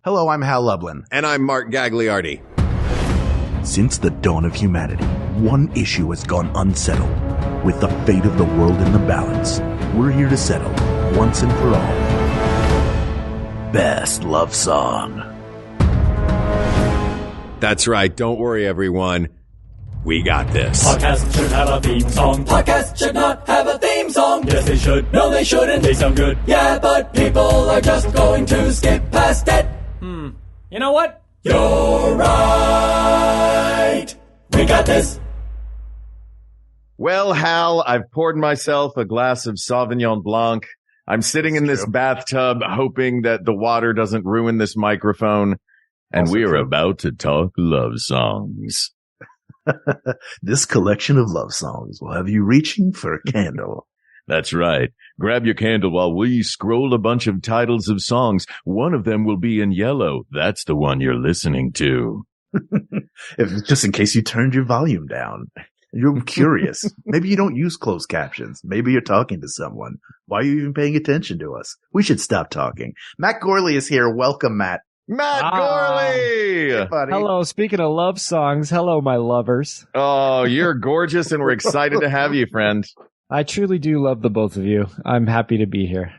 Hello, I'm Hal Lublin. And I'm Mark Gagliardi. Since the dawn of humanity, one issue has gone unsettled. With the fate of the world in the balance, we're here to settle, once and for all, best love song. That's right. Don't worry, everyone. We got this. Podcasts should have a theme song. Podcasts should not have a theme song. Yes, they should. No, they shouldn't. They sound good. Yeah, but people are just going to skip past it. You know what? You're right. We got this. Well, Hal, I've poured myself a glass of Sauvignon Blanc. I'm sitting in this bathtub hoping that the water doesn't ruin this microphone. And we are about to talk love songs. This collection of love songs will have you reaching for a candle. That's right. Grab your candle while we scroll a bunch of titles of songs. One of them will be in yellow. That's the one you're listening to. Just in case you turned your volume down. You're curious. Maybe you don't use closed captions. Maybe you're talking to someone. Why are you even paying attention to us? We should stop talking. Matt Gourley is here. Welcome, Matt. Matt Gourley! Hey, buddy. Hello. Speaking of love songs, hello, my lovers. Oh, you're gorgeous, and we're excited to have you, friend. I truly do love the both of you. I'm happy to be here.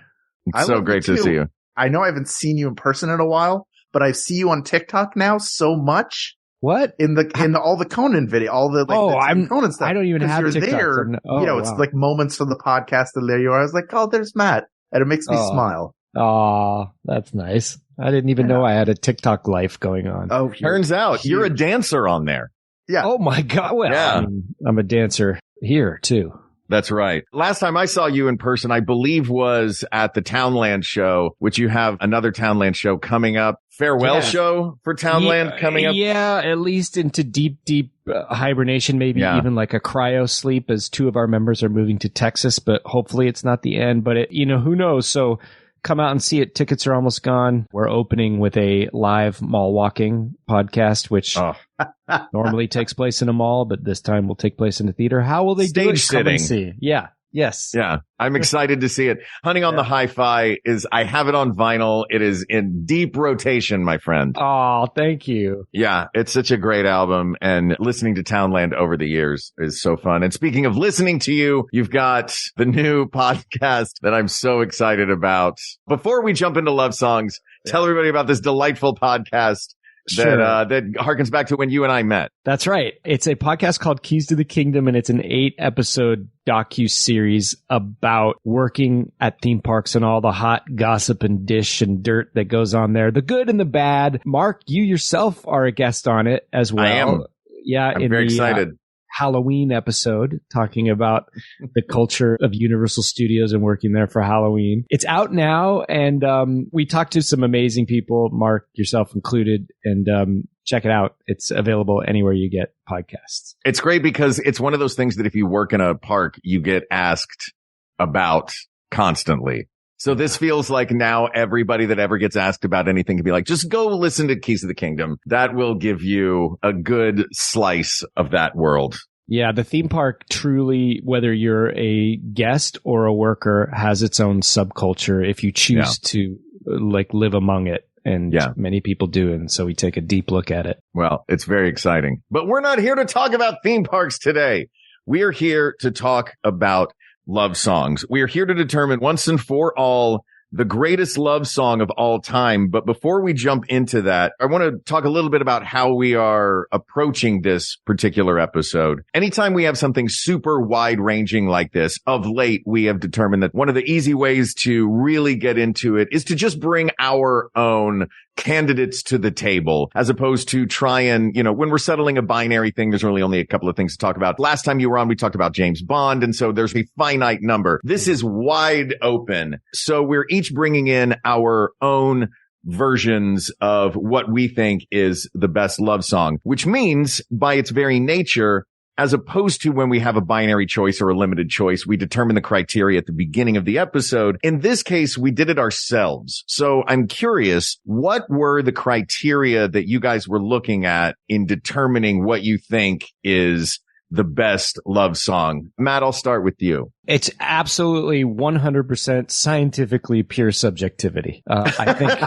It's so great to see you. I know I haven't seen you in person in a while, but I see you on TikTok now so much. What? In all the Conan video, all the Conan stuff. I don't even have you're TikTok. there. It's like moments from the podcast, and there you are. I was like, oh, there's Matt, and it makes me smile. Oh, that's nice. I didn't even know I had a TikTok life going on. Oh, turns out you're a dancer on there. Yeah. Oh my God. Well, yeah. I'm a dancer here too. That's right. Last time I saw you in person, I believe was at the Townland show, which you have another Townland show coming up. Farewell show for Townland coming up. Yeah, at least into deep hibernation, maybe even like a cryo sleep, as two of our members are moving to Texas, but hopefully it's not the end. But who knows? So come out and see it. Tickets are almost gone. We're opening with a live mall walking podcast, which normally takes place in a mall, but this time will take place in a theater. How will they do it? Stage Come and sitting. see. Yeah. Yes. Yeah. I'm excited to see it. Hunting on the Hi-Fi I have it on vinyl. It is in deep rotation, my friend. Oh, thank you. Yeah. It's such a great album, and listening to Townland over the years is so fun. And speaking of listening to you, you've got the new podcast that I'm so excited about. Before we jump into love songs, tell everybody about this delightful podcast that harkens back to when you and I met. That's right. It's a podcast called Keys to the Kingdom, and it's an 8-episode docu-series about working at theme parks and all the hot gossip and dish and dirt that goes on there, the good and the bad. Mark, you yourself are a guest on it as well. I am. Yeah, I'm very excited. Halloween episode talking about the culture of Universal Studios and working there for Halloween. It's out now, and we talked to some amazing people, Mark, yourself included, and check it out. It's available anywhere you get podcasts. It's great because it's one of those things that if you work in a park, you get asked about constantly. So this feels like now everybody that ever gets asked about anything can be like, just go listen to Keys of the Kingdom. That will give you a good slice of that world. Yeah, the theme park truly, whether you're a guest or a worker, has its own subculture if you choose to live among it. And many people do. And so we take a deep look at it. Well, it's very exciting. But we're not here to talk about theme parks today. We are here to talk about love songs. We are here to determine once and for all the greatest love song of all time. But before we jump into that, I want to talk a little bit about how we are approaching this particular episode. Anytime we have something super wide ranging like this, of late, we have determined that one of the easy ways to really get into it is to just bring our own candidates to the table, as opposed to try and, when we're settling a binary thing, there's really only a couple of things to talk about. Last time you were on, we talked about James Bond. And so there's a finite number. This is wide open. So we're each bringing in our own versions of what we think is the best love song, which means by its very nature, as opposed to when we have a binary choice or a limited choice, we determine the criteria at the beginning of the episode. In this case, we did it ourselves. So I'm curious, what were the criteria that you guys were looking at in determining what you think is the best love song? Matt, I'll start with you. It's absolutely 100% scientifically pure subjectivity. I think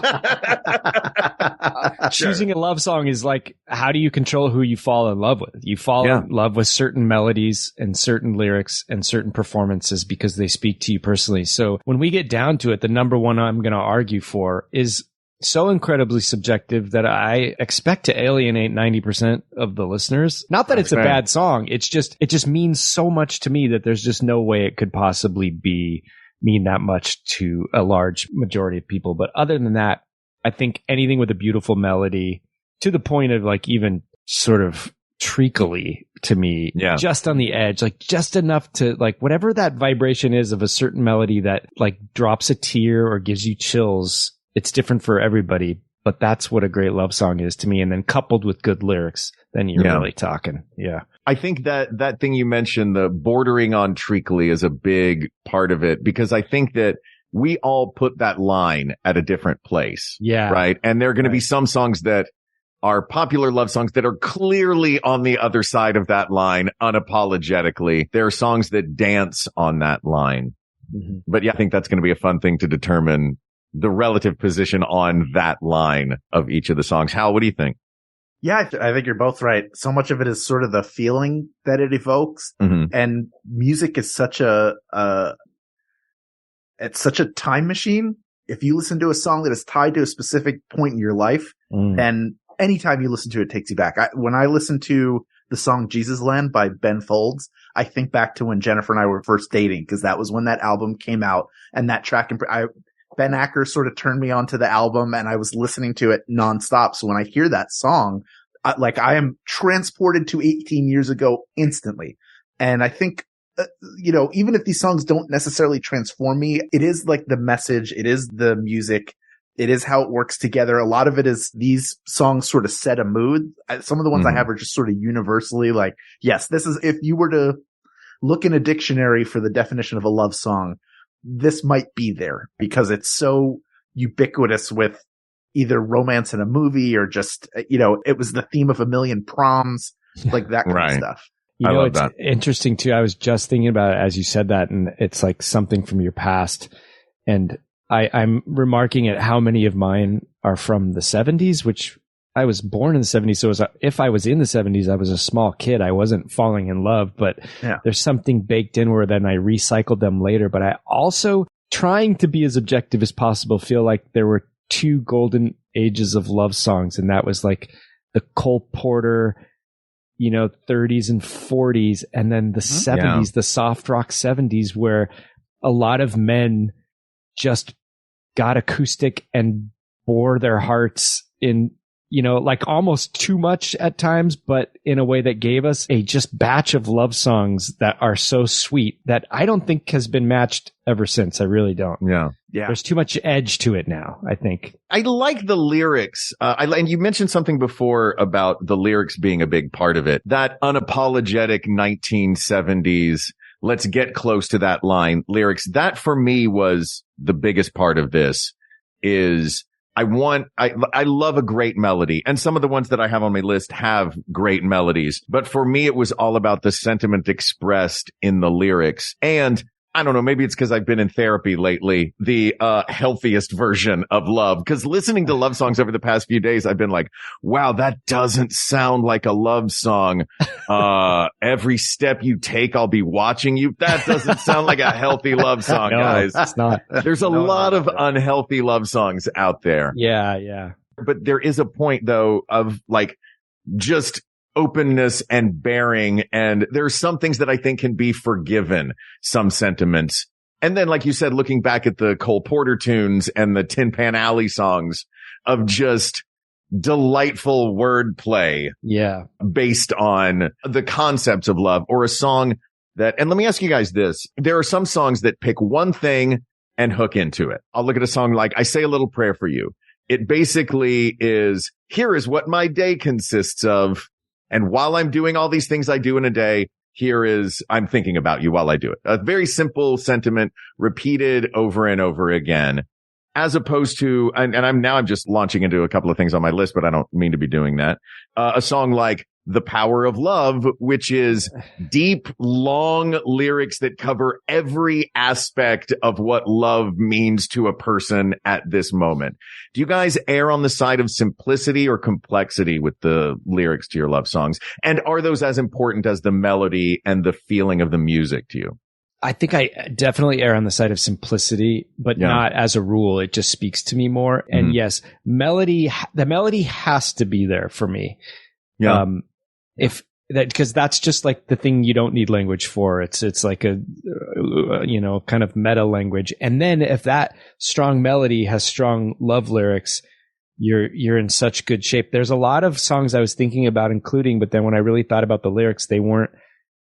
choosing a love song is like, how do you control who you fall in love with? You fall in love with certain melodies and certain lyrics and certain performances because they speak to you personally. So when we get down to it, the number one I'm going to argue for is so incredibly subjective that I expect to alienate 90% of the listeners. Not that it's a bad song. It just means so much to me that there's just no way it could possibly mean that much to a large majority of people. But other than that, I think anything with a beautiful melody, to the point of like even sort of treacly to me, just on the edge, like just enough to like whatever that vibration is of a certain melody that like drops a tear or gives you chills. It's different for everybody, but that's what a great love song is to me. And then coupled with good lyrics, then you're really talking. Yeah. I think that thing you mentioned, the bordering on treacly, is a big part of it, because I think that we all put that line at a different place. Yeah. Right. And there are going to be some songs that are popular love songs that are clearly on the other side of that line unapologetically. There are songs that dance on that line. Mm-hmm. But yeah, I think that's going to be a fun thing to determine the relative position on that line of each of the songs. Hal, what do you think? Yeah, I think you're both right. So much of it is sort of the feeling that it evokes. Mm-hmm. And music is such it's such a time machine. If you listen to a song that is tied to a specific point in your life, then anytime you listen to it, it takes you back. When I listen to the song Jesus Land by Ben Folds, I think back to when Jennifer and I were first dating, because that was when that album came out, and that track, Ben Acker sort of turned me onto the album, and I was listening to it nonstop. So when I hear that song, I am transported to 18 years ago instantly. And I think, even if these songs don't necessarily transform me, it is like the message, it is the music, it is how it works together. A lot of it is these songs sort of set a mood. Some of the ones I have are just sort of universally like, yes, this is, if you were to look in a dictionary for the definition of a love song, this might be there, because it's so ubiquitous with either romance in a movie or just, it was the theme of a million proms, like that kind of stuff. It's interesting too. I was just thinking about it as you said that, and it's like something from your past. And I'm remarking at how many of mine are from the 70s, which I was born in the 70s. So if I was in the 70s, I was a small kid. I wasn't falling in love, but there's something baked in where then I recycled them later. But I also, trying to be as objective as possible, feel like there were two golden ages of love songs. And that was like the Cole Porter, 30s and 40s. And then the 70s, the soft rock 70s, where a lot of men just got acoustic and bore their hearts in, like almost too much at times, but in a way that gave us a just batch of love songs that are so sweet that I don't think has been matched ever since. I really don't. Yeah. There's too much edge to it now, I think. I like the lyrics. And you mentioned something before about the lyrics being a big part of it. That unapologetic 1970s, let's get close to that line lyrics. That for me was the biggest part of this. Is I love a great melody, and some of the ones that I have on my list have great melodies. But for me, it was all about the sentiment expressed in the lyrics. And I don't know, maybe it's because I've been in therapy lately, the healthiest version of love. Because listening to love songs over the past few days, I've been like, wow, that doesn't sound like a love song. Every step you take, I'll be watching you. That doesn't sound like a healthy love song, guys. It's not. There's a lot of unhealthy love songs out there. Yeah. But there is a point, though, of like just openness and bearing, and there's some things that I think can be forgiven, some sentiments. And then, like you said, looking back at the Cole Porter tunes and the Tin Pan Alley songs of just delightful wordplay, based on the concepts of love, or a song that, and let me ask you guys this, there are some songs that pick one thing and hook into it. I'll look at a song like I Say a Little Prayer for You. It basically is, here is what my day consists of. And while I'm doing all these things I do in a day, here is, I'm thinking about you while I do it. A very simple sentiment repeated over and over again, as opposed to, and I'm just launching into a couple of things on my list, but I don't mean to be doing that. A song like The Power of Love, which is deep, long lyrics that cover every aspect of what love means to a person at this moment. Do you guys err on the side of simplicity or complexity with the lyrics to your love songs? And are those as important as the melody and the feeling of the music to you? I think I definitely err on the side of simplicity, but not as a rule. It just speaks to me more. And yes, the melody has to be there for me. Yeah. Because that's just like the thing you don't need language for. It's like a, kind of meta language. And then if that strong melody has strong love lyrics, you're in such good shape. There's a lot of songs I was thinking about including, but then when I really thought about the lyrics, they weren't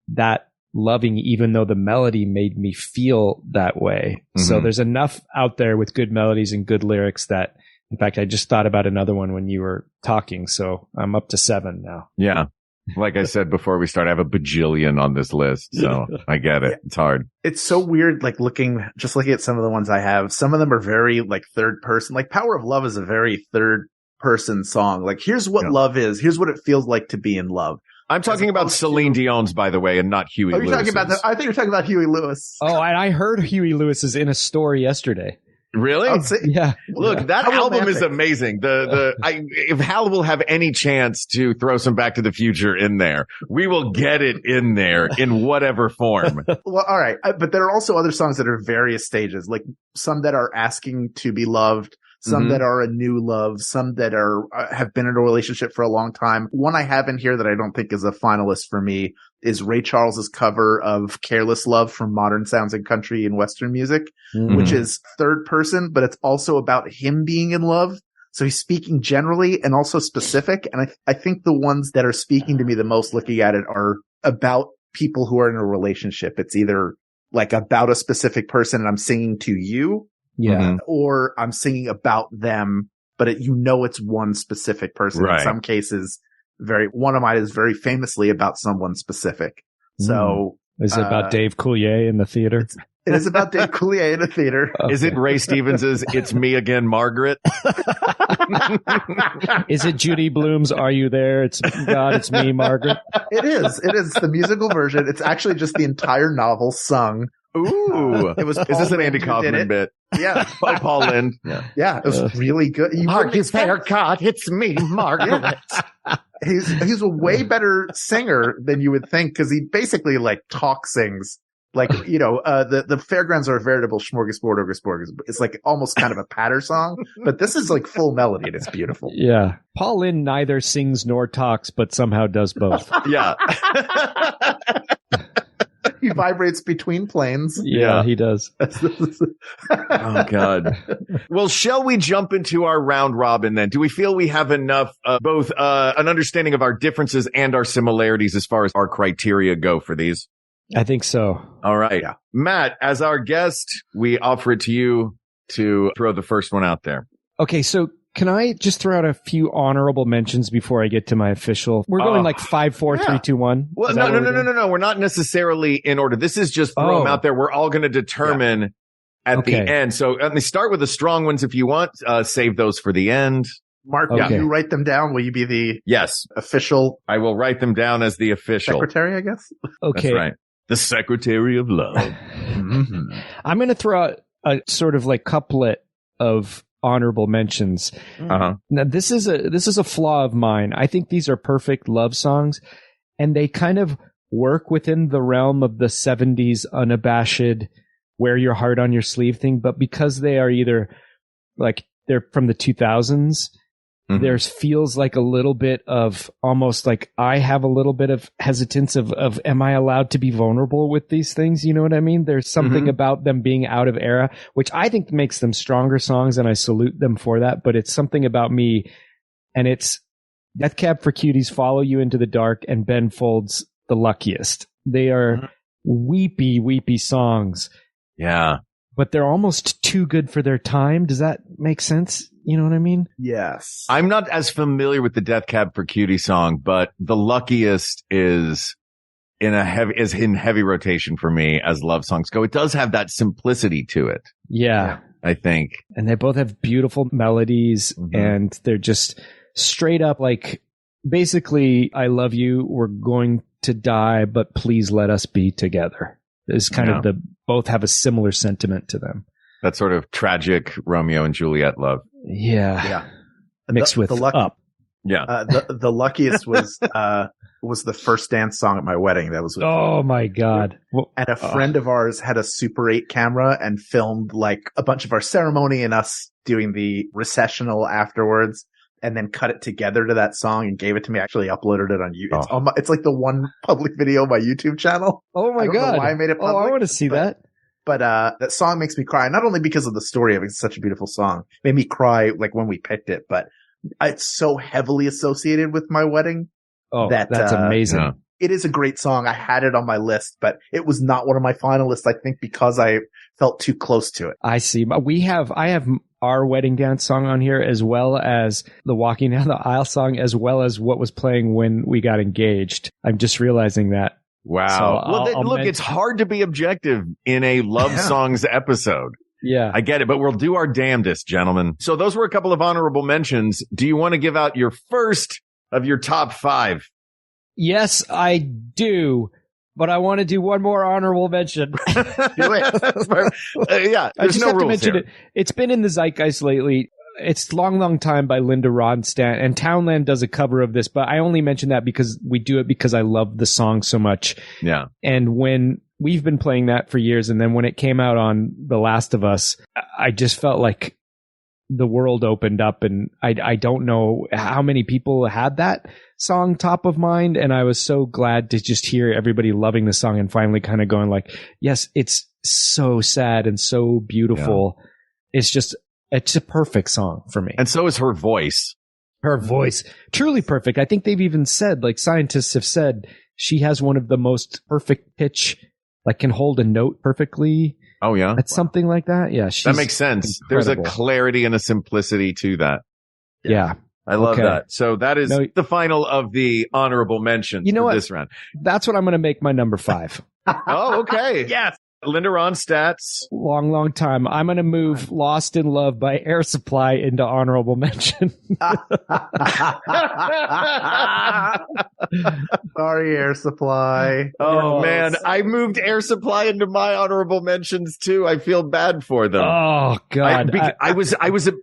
that loving, even though the melody made me feel that way. So there's enough out there with good melodies and good lyrics that, in fact, I just thought about another one when you were talking. So I'm up to 7 now. Yeah. Like I said before we start, I have a bajillion on this list. So I get it. It's hard. It's so weird, like looking at some of the ones I have. Some of them are very like third person. Like Power of Love is a very third person song. Like here's what love is. Here's what it feels like to be in love. I'm talking about Celine Dion's, by the way, and not Huey Lewis. Talking about that? I think you're talking about Huey Lewis. Oh, and I heard Huey Lewis is in a store yesterday. Really? Yeah. Look, that album is amazing. If Hal will have any chance to throw some Back to the Future in there, we will get it in there in whatever form. Well, all right. But there are also other songs that are various stages, like some that are asking to be loved, some that are a new love, some that are have been in a relationship for a long time. One I have in here that I don't think is a finalist for me is Ray Charles's cover of Careless Love from Modern Sounds and Country and Western Music, which is third person, but it's also about him being in love. So he's speaking generally and also specific. And I think the ones that are speaking to me the most looking at it are about people who are in a relationship. It's either like about a specific person and I'm singing to you. Yeah. Or I'm singing about them, but it's one specific person. Right. In some cases, one of mine is very famously about someone specific. So is it about Dave Coulier in the theater? It is about Dave Coulier in the theater. Okay. Is it Ray Stevens's "It's Me Again, Margaret"? Is it Judy Blume's "Are You There? It's God, It's Me, Margaret"? It is the musical version. It's actually just the entire novel sung. Ooh, it was. Is this an Andy Kaufman bit? Yeah. Oh, Paul Lynde. Yeah, it was really good. Mark is there, God, it's me, Margaret. He's a way better singer than you would think because he basically like talk sings. Like, the fairgrounds are a veritable smorgasbord over smorgasbord. It's like almost kind of a patter song, but this is like full melody and it's beautiful. Yeah. Paul Lynde neither sings nor talks, but somehow does both. Yeah. He vibrates between planes. Yeah, he does. Oh, God. Well, shall we jump into our round robin then? Do we feel we have enough, both an understanding of our differences and our similarities as far as our criteria go for these? I think so. All right. Yeah. Matt, as our guest, we offer it to you to throw the first one out there. Okay, so can I just throw out a few honorable mentions before I get to my official? We're going like 5, 4, 3, 2, 1. Well, no. We're not necessarily in order. This is just throw them out there. We're all going to determine at the end. So let me start with the strong ones if you want. Save those for the end. Mark, will you write them down? Will you be the official? I will write them down as the official secretary, I guess. Okay. That's right. The Secretary of Love. I'm going to throw out a sort of like couplet of honorable mentions. Now, this is a flaw of mine. I think these are perfect love songs, and they kind of work within the realm of the 70s unabashed, wear your heart on your sleeve thing. But because they are either like they're from the 2000s, there feels like a little bit of almost like I have a little bit of hesitance of am I allowed to be vulnerable with these things? You know what I mean? There's something about them being out of era, which I think makes them stronger songs, and I salute them for that. But it's something about me, and it's Death Cab for Cuties, Follow You Into the Dark, and Ben Folds' The Luckiest. They are weepy, weepy songs. Yeah. But they're almost too good for their time. Does that make sense? You know what I mean? Yes. I'm not as familiar with the Death Cab for Cutie song, but The Luckiest is in heavy rotation for me as love songs go. It does have that simplicity to it. Yeah. I think. And they both have beautiful melodies, and they're just straight up like basically, I love you. We're going to die, but please let us be together. It's kind of both have a similar sentiment to them. That sort of tragic Romeo and Juliet love. Yeah. Mixed with Up. Yeah. The luckiest was the first dance song at my wedding. That was with oh my God. And a friend of ours had a Super 8 camera and filmed like a bunch of our ceremony and us doing the recessional afterwards, and then cut it together to that song and gave it to me. I actually uploaded it on YouTube. It's like the one public video on my YouTube channel. Oh my I don't God. know why I made it public. I want to see that. But that song makes me cry, not only because of the story of it, it's such a beautiful song. It made me cry like when we picked it, but it's so heavily associated with my wedding. Oh, that's amazing. Yeah. It is a great song. I had it on my list, but it was not one of my finalists, I think, because I felt too close to it. I see. I have our wedding dance song on here, as well as the walking down the aisle song, as well as what was playing when we got engaged. I'm just realizing that. Wow. So look, it's hard to be objective in a love songs episode. Yeah. I get it, but we'll do our damnedest, gentlemen. So those were a couple of honorable mentions. Do you want to give out your first of your top 5? Yes, I do. But I want to do one more honorable mention. Do it. Yeah, I just have to mention here. it. It's been in the zeitgeist lately. It's Long Time by Linda Ronstadt, and Townland does a cover of this, but I only mention that because we do it because I love the song so much. Yeah. And when we've been playing that for years, and then when it came out on The Last of Us, I just felt like the world opened up, and I don't know how many people had that song top of mind, and I was so glad to just hear everybody loving the song and finally kind of going like, yes, it's so sad and so beautiful. Yeah. It's a perfect song for me. And so is her voice. Her voice. Truly perfect. I think they've even said, like scientists have said, she has one of the most perfect pitch, like can hold a note perfectly. Oh, yeah? It's something like that. Yeah. That makes sense. Incredible. There's a clarity and a simplicity to that. Yeah. I love that. So that is the final of the honorable mentions for this round. That's what I'm going to make my number 5. Oh, okay. Yes. Linda Ronstadt's long time. I'm going to move Lost in Love by Air Supply into honorable mention. Sorry, Air Supply. Oh, man. I moved Air Supply into my honorable mentions too. I feel bad for them. Oh, God.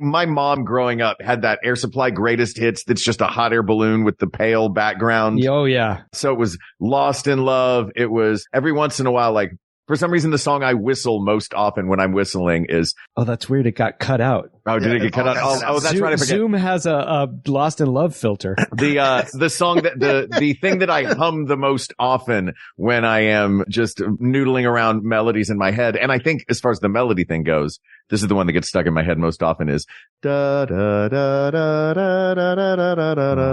My mom growing up had that Air Supply greatest hits. That's just a hot air balloon with the pale background. Oh, yeah. So it was Lost in Love. It was every once in a while, like, for some reason, the song I whistle most often when I'm whistling is... Oh, that's weird. It got cut out. Oh, did it get cut out? Oh, that's right. I forget. Zoom has a Lost in Love filter. The song that the thing that I hum the most often when I am just noodling around melodies in my head, and I think as far as the melody thing goes, this is the one that gets stuck in my head most often is da da da da da da da da da da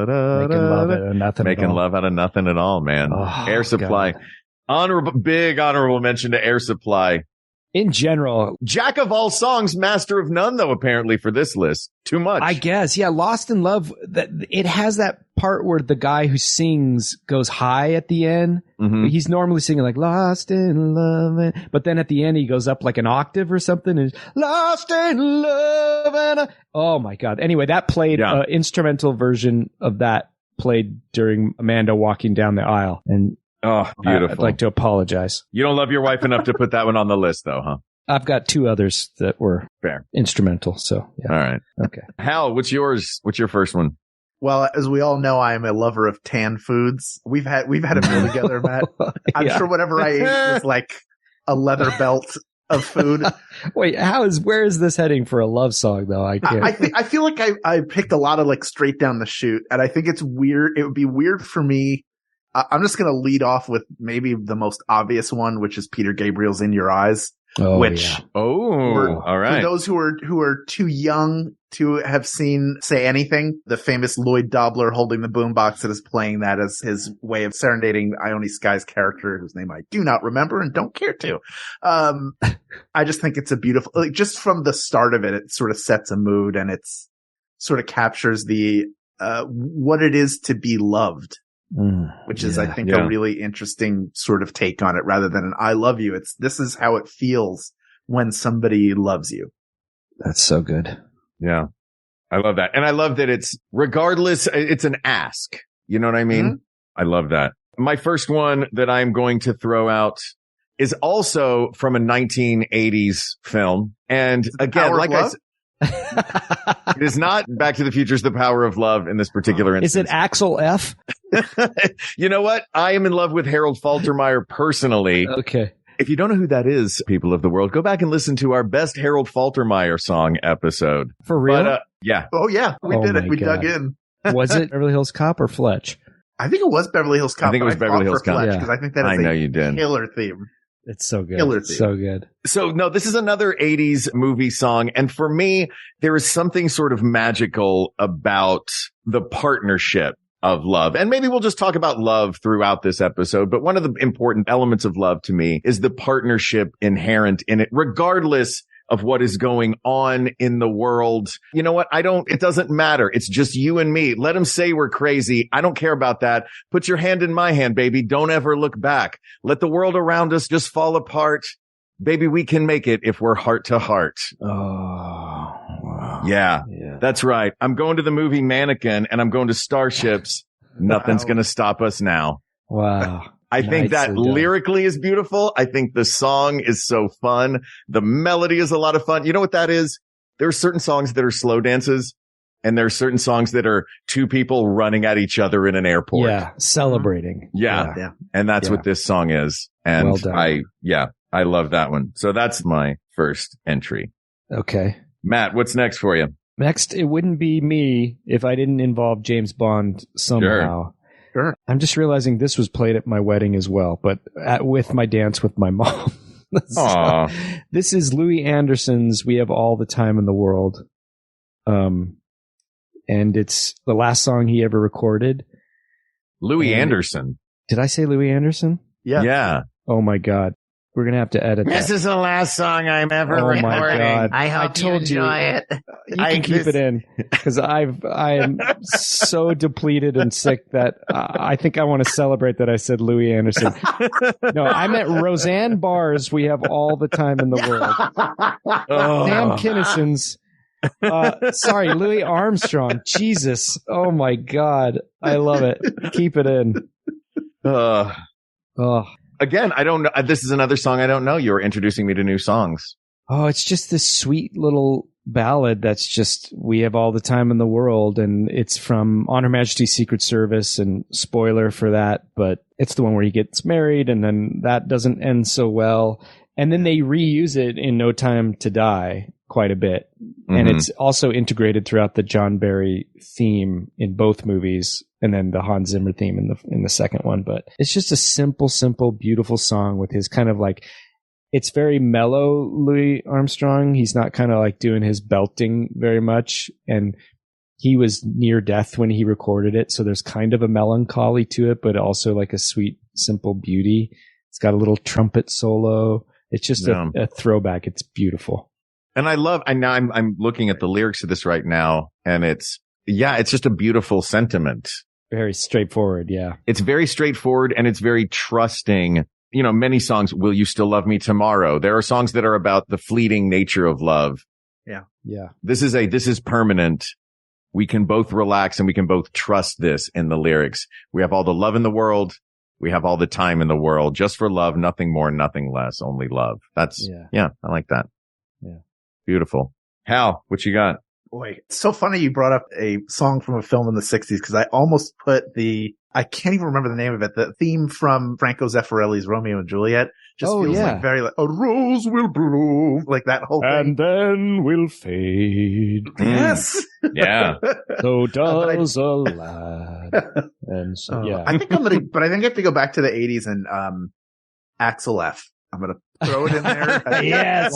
da. Making love out of nothing at all, man. Air Supply. God. Big honorable mention to Air Supply. In general. Jack of all songs, master of none, though, apparently, for this list. Too much. I guess. Yeah. Lost in Love, it has that part where the guy who sings goes high at the end. Mm-hmm. He's normally singing like Lost in Love. But then at the end, he goes up like an octave or something. And Lost in Love. Oh, my God. Anyway, that played an instrumental version of that played during Amanda walking down the aisle. And oh, beautiful. I'd like to apologize. You don't love your wife enough to put that one on the list, though, huh? I've got 2 others that were instrumental, so yeah. All right. Okay. Hal, what's yours? What's your first one? Well, as we all know, I am a lover of tan foods. We've had a meal together, Matt. I'm sure whatever I ate was like a leather belt of food. Wait, where is this heading for a love song, though? I feel like I picked a lot of like straight down the chute, and I think it's weird. It would be weird for me. I'm just going to lead off with maybe the most obvious one, which is Peter Gabriel's "In Your Eyes." All right. For those who are too young to have seen Say Anything, the famous Lloyd Dobler holding the boombox that is playing that as his way of serenading Ione Skye's character, whose name I do not remember and don't care to. I just think it's a beautiful, like, just from the start of it, it sort of sets a mood, and it's sort of captures the what it is to be loved. Which is, I think, a really interesting sort of take on it rather than an I love you. This is how it feels when somebody loves you. That's so good. Yeah. I love that. And I love that it's regardless, it's an ask. You know what I mean? Mm-hmm. I love that. My first one that I'm going to throw out is also from a 1980s film. And again, like I said, it is not Back to the Future's The Power of Love in this particular instance. Is it Axel F? You know what? I am in love with Harold Faltermeyer personally. Okay. If you don't know who that is, people of the world, go back and listen to our best Harold Faltermeyer song episode. For real? But, yeah. Oh, yeah. We did it. We dug in. Was it Beverly Hills Cop or Fletch? I think it was Beverly Hills Cop. I think it was Beverly Hills Cop. Because I think that is a killer theme. It's so good. Killer theme. So good. So no, this is another 80s movie song. And for me, there is something sort of magical about the partnership of love. And maybe we'll just talk about love throughout this episode. But one of the important elements of love to me is the partnership inherent in it, regardless of what is going on in the world. You know what? It doesn't matter. It's just you and me. Let them say we're crazy. I don't care about that. Put your hand in my hand, baby. Don't ever look back. Let the world around us just fall apart. Baby, we can make it if we're heart to heart. Oh, wow. Yeah, that's right. I'm going to the movie Mannequin and I'm going to Starships. Nothing's going to stop us now. Wow. I think that lyrically is beautiful. I think the song is so fun. The melody is a lot of fun. You know what that is? There are certain songs that are slow dances and there are certain songs that are two people running at each other in an airport. Yeah. Celebrating. Yeah. And that's what this song is. And well done. I love that one. So that's my first entry. Okay. Matt, what's next for you? Next, it wouldn't be me if I didn't involve James Bond somehow. Sure. I'm just realizing this was played at my wedding as well, but with my dance with my mom. So, this is Louis Anderson's We Have All the Time in the World. And it's the last song he ever recorded. Louis Anderson. Did I say Louis Anderson? Yeah. Oh my God. We're going to have to edit that. This is the last song I'm ever recording. My God. I hope you enjoy it. You can keep it in because I am so depleted and sick that I think I want to celebrate that I said Louis Anderson. No, I meant Roseanne Barr's We Have All the Time in the World. Sam Kinnison's. Sorry, Louis Armstrong. Jesus. Oh my God. I love it. Keep it in. Again, I don't know. This is another song I don't know. You're introducing me to new songs. Oh, it's just this sweet little ballad that's just We Have All the Time in the World. And it's from On Her Majesty's Secret Service, and spoiler for that, but it's the one where he gets married and then that doesn't end so well. And then they reuse it in No Time to Die quite a bit. Mm-hmm. And it's also integrated throughout the John Barry theme in both movies, and then the Hans Zimmer theme in the second one. But it's just a simple, beautiful song with his kind of like, it's very mellow Louis Armstrong. He's not kind of like doing his belting very much. And he was near death when he recorded it. So there's kind of a melancholy to it, but also like a sweet, simple beauty. It's got a little trumpet solo. It's just a throwback. It's beautiful. And I'm looking at the lyrics of this right now, and it's just a beautiful sentiment. Very straightforward. Yeah. It's very straightforward and it's very trusting. You know, many songs, Will You Still Love Me Tomorrow? There are songs that are about the fleeting nature of love. Yeah. Yeah. This is permanent. We can both relax and we can both trust this in the lyrics. We have all the love in the world. We have all the time in the world just for love, nothing more, nothing less, only love. I like that. Yeah. Beautiful. Hal, what you got? Boy, it's so funny you brought up a song from a film in the 60s because I almost put I can't even remember the name of it, the theme from Franco Zeffirelli's Romeo and Juliet. Just feels like very like, a rose will bloom, like that whole thing. And then will fade. Yes. Yeah. So does a lad. And so, yeah. I think I have to go back to the 80s and Axel F. I'm going to throw it in there. Yes.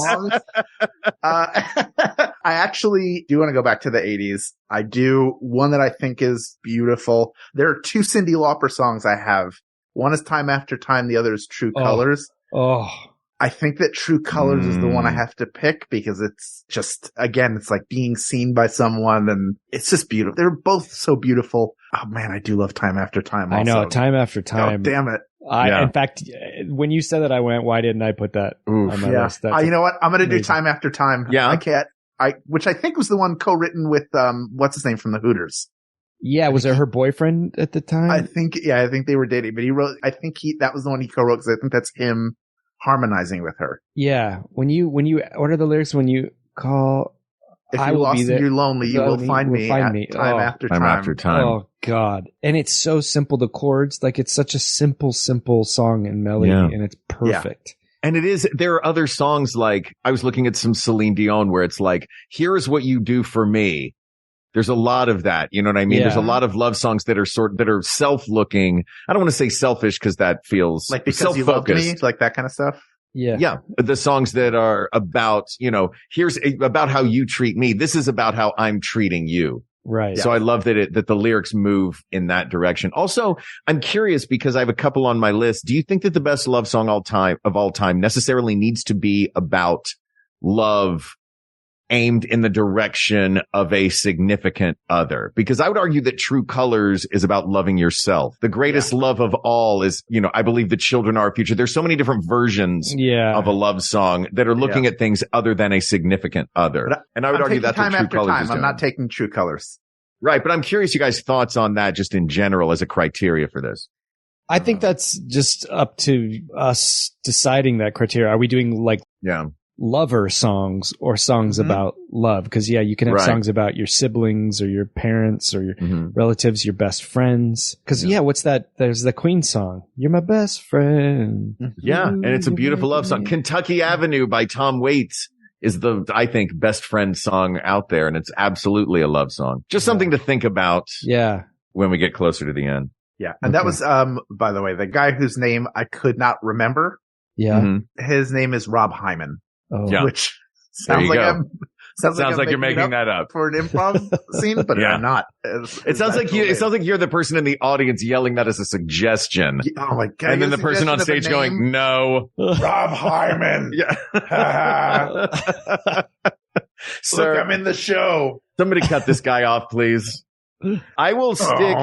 I actually do want to go back to the 80s. I do. One that I think is beautiful. There are two Cyndi Lauper songs I have. One is Time After Time. The other is True Colors. Oh. I think that True Colors is the one I have to pick because it's just, again, it's like being seen by someone and it's just beautiful. They're both so beautiful. Oh man, I do love Time After Time also. I know, Time After Time. Oh, damn it. In fact, when you said that, I went, why didn't I put that on my list? You know what? I'm going to do Time After Time. Yeah. I can't. which I think was the one co-written with, what's his name from the Hooters. Yeah. Was it her boyfriend at the time? I think they were dating, but that was the one he co-wrote because I think that's him harmonizing with her. Yeah. What are the lyrics when you call? If you're lost and you're lonely, you will find me time after time. Time after time. Oh God. And it's so simple. The chords, like it's such a simple song and melody and it's perfect. Yeah. And there are other songs like, I was looking at some Celine Dion where it's like, here is what you do for me. There's a lot of that. You know what I mean? Yeah. There's a lot of love songs that are self-looking. I don't want to say selfish because that feels like because you love me, like that kind of stuff. Yeah. Yeah. The songs that are about, here's about how you treat me. This is about how I'm treating you. Right. So I love that the lyrics move in that direction. Also, I'm curious because I have a couple on my list. Do you think that the best love song of all time necessarily needs to be about love aimed in the direction of a significant other? Because I would argue that True Colors is about loving yourself. The greatest love of all is, I believe the children are our future. There's so many different versions of a love song that are looking at things other than a significant other. And I would argue that's what True Colors is doing. I'm not taking True Colors. Right. But I'm curious you guys' thoughts on that just in general as a criteria for this. I think that's just up to us deciding that criteria. Are we doing lover songs or songs about love? Because you can have songs about your siblings or your parents or your relatives, your best friends. Because what's that? There's the Queen song, "You're My Best Friend." Yeah, and it's a beautiful love song. "Kentucky Avenue" by Tom Waits is I think best friend song out there, and it's absolutely a love song. Just something to think about. Yeah, when we get closer to the end. Yeah, and that was by the way, the guy whose name I could not remember. Yeah, his name is Rob Hyman. Oh. Yeah. Which sounds like you're making that up for an improv scene, but I'm not. It sounds like you're the person in the audience yelling that as a suggestion. Oh my God. And then the person on stage going, "No." Rob Hyman. Yeah. Sir, look, I'm in the show. Somebody cut this guy off, please. I will stick.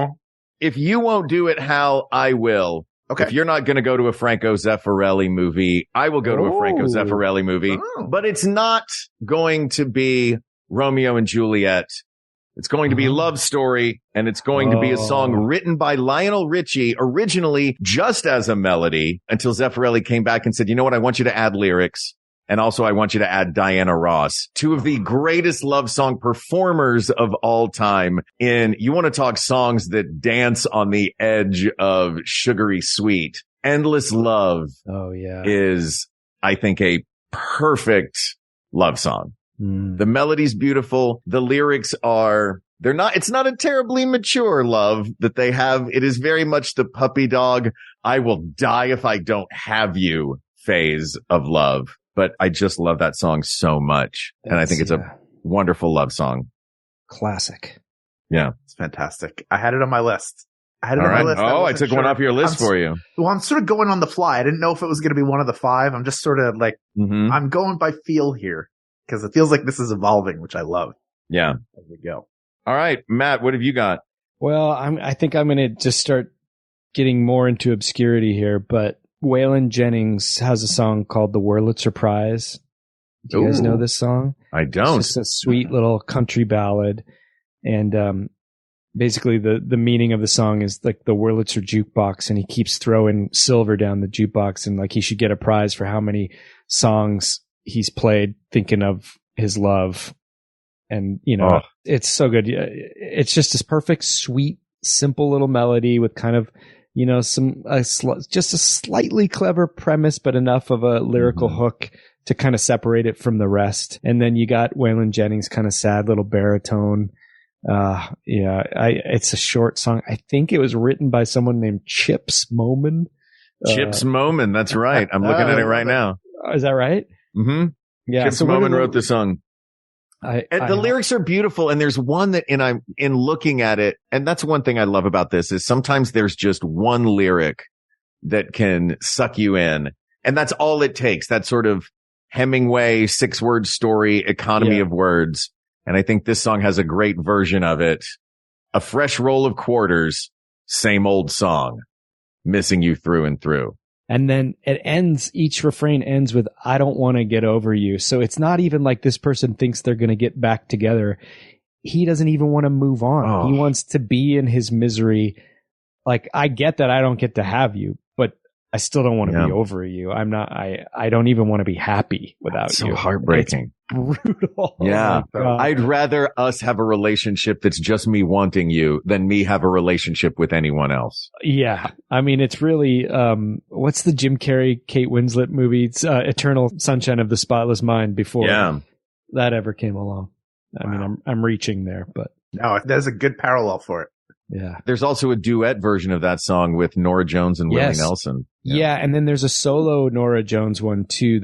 If you won't do it, Hal, I will. Okay. If you're not going to go to a Franco Zeffirelli movie, I will go to a Franco Zeffirelli movie. But it's not going to be Romeo and Juliet. It's going to be Love Story, and it's going to be a song written by Lionel Richie, originally just as a melody, until Zeffirelli came back and said, "You know what? I want you to add lyrics. And also, I want you to add Diana Ross," two of the greatest love song performers of all time. You want to talk songs that dance on the edge of sugary sweet. "Endless Love" is, I think, a perfect love song. The melody's beautiful. The lyrics it's not a terribly mature love that they have. It is very much the puppy dog, "I will die if I don't have you" phase of love. But I just love that song so much. And I think it's a wonderful love song. Classic. Yeah. It's fantastic. I had it on my list. Oh, I took one off your list for you. Well, I'm sort of going on the fly. I didn't know if it was going to be one of the five. I'm just sort of like, I'm going by feel here because it feels like this is evolving, which I love. Yeah. There we go. All right, Matt, what have you got? Well, I think I'm going to just start getting more into obscurity here, but Waylon Jennings has a song called "The Wurlitzer Prize." Do you guys know this song? I don't. It's just a sweet little country ballad. And basically the meaning of the song is like the Wurlitzer jukebox, and he keeps throwing silver down the jukebox, and like he should get a prize for how many songs he's played thinking of his love. And, it's so good. It's just this perfect, sweet, simple little melody with kind of, just a slightly clever premise, but enough of a lyrical hook to kind of separate it from the rest. And then you got Waylon Jennings' kind of sad little baritone. It's a short song. I think it was written by someone named Chips Moman. Chips Moman. That's right. I'm looking at it right now. Is that right? Mm-hmm. Yeah. Chips Moman wrote the song. The lyrics are beautiful, and there's one that in looking at it, and that's one thing I love about this is sometimes there's just one lyric that can suck you in, and that's all it takes. That sort of Hemingway 6-word story, economy of words. And I think this song has a great version of it. "A fresh roll of quarters, same old song, missing you through and through." And then each refrain ends with, I don't want to get over you. So it's not even like this person thinks they're going to get back together. He doesn't even want to move on. Oh. He wants to be in his misery. Like, I get that I don't get to have you, but I still don't want to be over you. I don't even want to be happy without you. So heartbreaking. It's brutal. Yeah. Oh, I'd rather us have a relationship that's just me wanting you than me have a relationship with anyone else. Yeah. I mean, it's really, what's the Jim Carrey, Kate Winslet movie? It's, Eternal Sunshine of the Spotless Mind before that ever came along. I mean, I'm reaching there, but. No, there's a good parallel for it. Yeah. There's also a duet version of that song with Norah Jones and Willie Nelson. Yeah. And then there's a solo Norah Jones one too.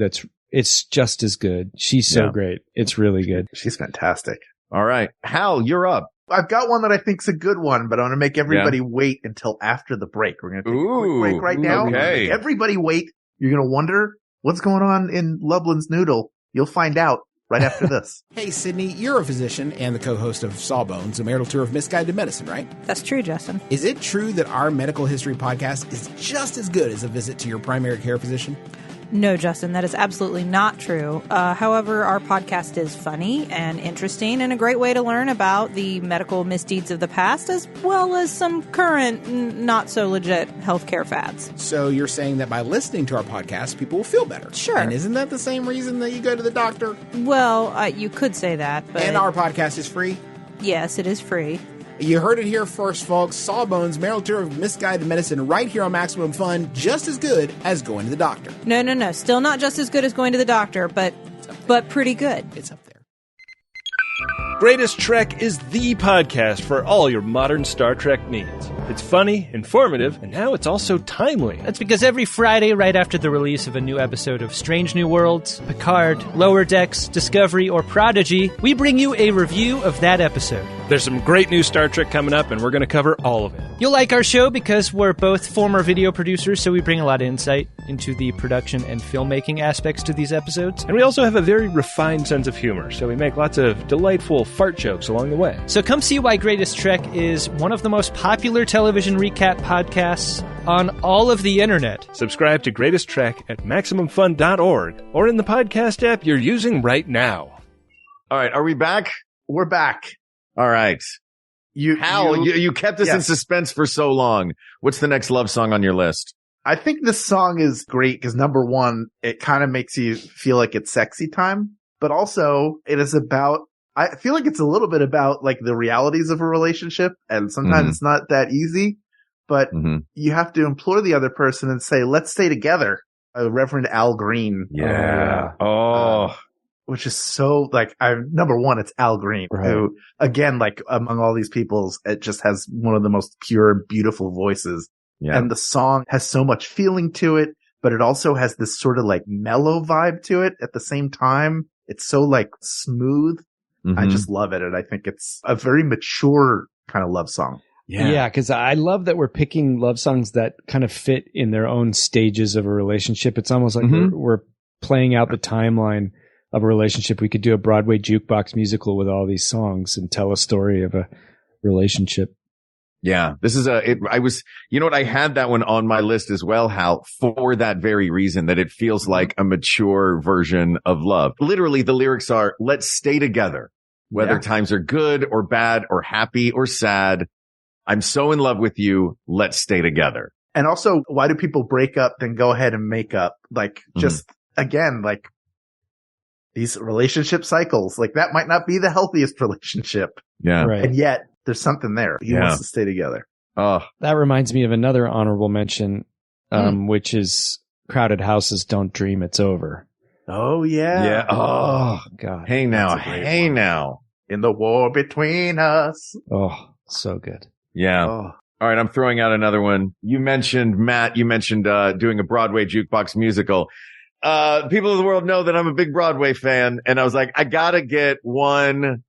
It's just as good. She's so great. It's really good. She's fantastic. All right. Hal, you're up. I've got one that I think's a good one, but I want to make everybody wait until after the break. We're going to take a quick break right now. Okay. Everybody wait. You're going to wonder what's going on in Lublin's Noodle. You'll find out right after this. Hey, Sydney, you're a physician and the co-host of Sawbones, a marital tour of misguided medicine, right? That's true, Justin. Is it true that our medical history podcast is just as good as a visit to your primary care physician? No, Justin, that is absolutely not true. However, our podcast is funny and interesting and a great way to learn about the medical misdeeds of the past as well as some current, not-so-legit healthcare fads. So you're saying that by listening to our podcast, people will feel better? Sure. And isn't that the same reason that you go to the doctor? Well, you could say that, but... And our podcast is free? Yes, it is free. You heard it here first, folks. Sawbones, marital tour of misguided medicine right here on Maximum Fun, just as good as going to the doctor. No. Still not just as good as going to the doctor, but pretty good. It's up there. Greatest Trek is the podcast for all your modern Star Trek needs. It's funny, informative, and now it's also timely. That's because every Friday, right after the release of a new episode of Strange New Worlds, Picard, Lower Decks, Discovery, or Prodigy, we bring you a review of that episode. There's some great new Star Trek coming up, and we're going to cover all of it. You'll like our show because we're both former video producers, so we bring a lot of insight into the production and filmmaking aspects to these episodes. And we also have a very refined sense of humor, so we make lots of delightful fart jokes along the way. So come see why Greatest Trek is one of the most popular television recap podcasts on all of the internet. Subscribe to Greatest Trek at MaximumFun.org or in the podcast app you're using right now. All right, are we back? We're back. All right. Hal, you kept us in suspense for so long. What's the next love song on your list? I think this song is great because number one, it kind of makes you feel like it's sexy time, but also it is about, I feel like it's a little bit about like the realities of a relationship, and sometimes it's not that easy, but you have to implore the other person and say, let's stay together. Reverend Al Green. Yeah. Which is so like, number one, it's Al Green, who again, like among all these people, it just has one of the most pure, beautiful voices. Yeah. And the song has so much feeling to it, but it also has this sort of like mellow vibe to it at the same time. It's so like smooth. I just love it. And I think it's a very mature kind of love song. Yeah, because I love that we're picking love songs that kind of fit in their own stages of a relationship. It's almost like we're playing out the timeline of a relationship. We could do a Broadway jukebox musical with all these songs and tell a story of a relationship. Yeah, this is I had that one on my list as well, Hal, for that very reason, that it feels like a mature version of love. Literally, the lyrics are, let's stay together, whether times are good or bad or happy or sad. I'm so in love with you. Let's stay together. And also, why do people break up then go ahead and make up? Like, just again, like these relationship cycles, like that might not be the healthiest relationship. Yeah. Right. And yet there's something there. He wants to stay together. Oh, that reminds me of another honorable mention, which is Crowded Houses, Don't Dream It's Over. Oh, yeah. Yeah. Oh, God. Hey now. In the war between us. Oh, so good. Yeah. Oh. All right. I'm throwing out another one. Matt, you mentioned doing a Broadway jukebox musical. People of the world know that I'm a big Broadway fan. And I was like, I gotta get one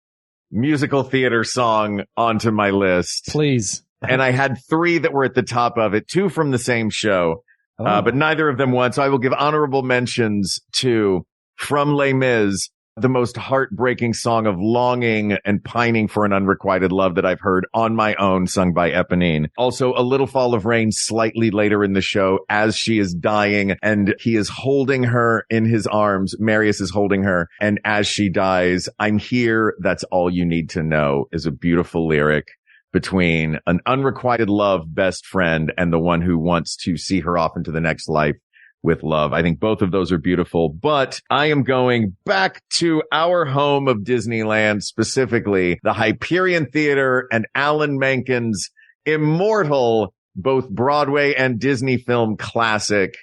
musical theater song onto my list. Please. And I had 3 that were at the top of it, 2 from the same show, but neither of them won. So I will give honorable mentions to From Les Mis, the most heartbreaking song of longing and pining for an unrequited love that I've heard on my own, sung by Eponine. Also, A Little Fall of Rain slightly later in the show as she is dying and he is holding her in his arms. Marius is holding her. And as she dies, I'm here. That's all you need to know is a beautiful lyric between an unrequited love best friend and the one who wants to see her off into the next life with love. I think both of those are beautiful, but I am going back to our home of Disneyland, specifically the Hyperion Theater and Alan Menken's immortal, both Broadway and Disney film classic.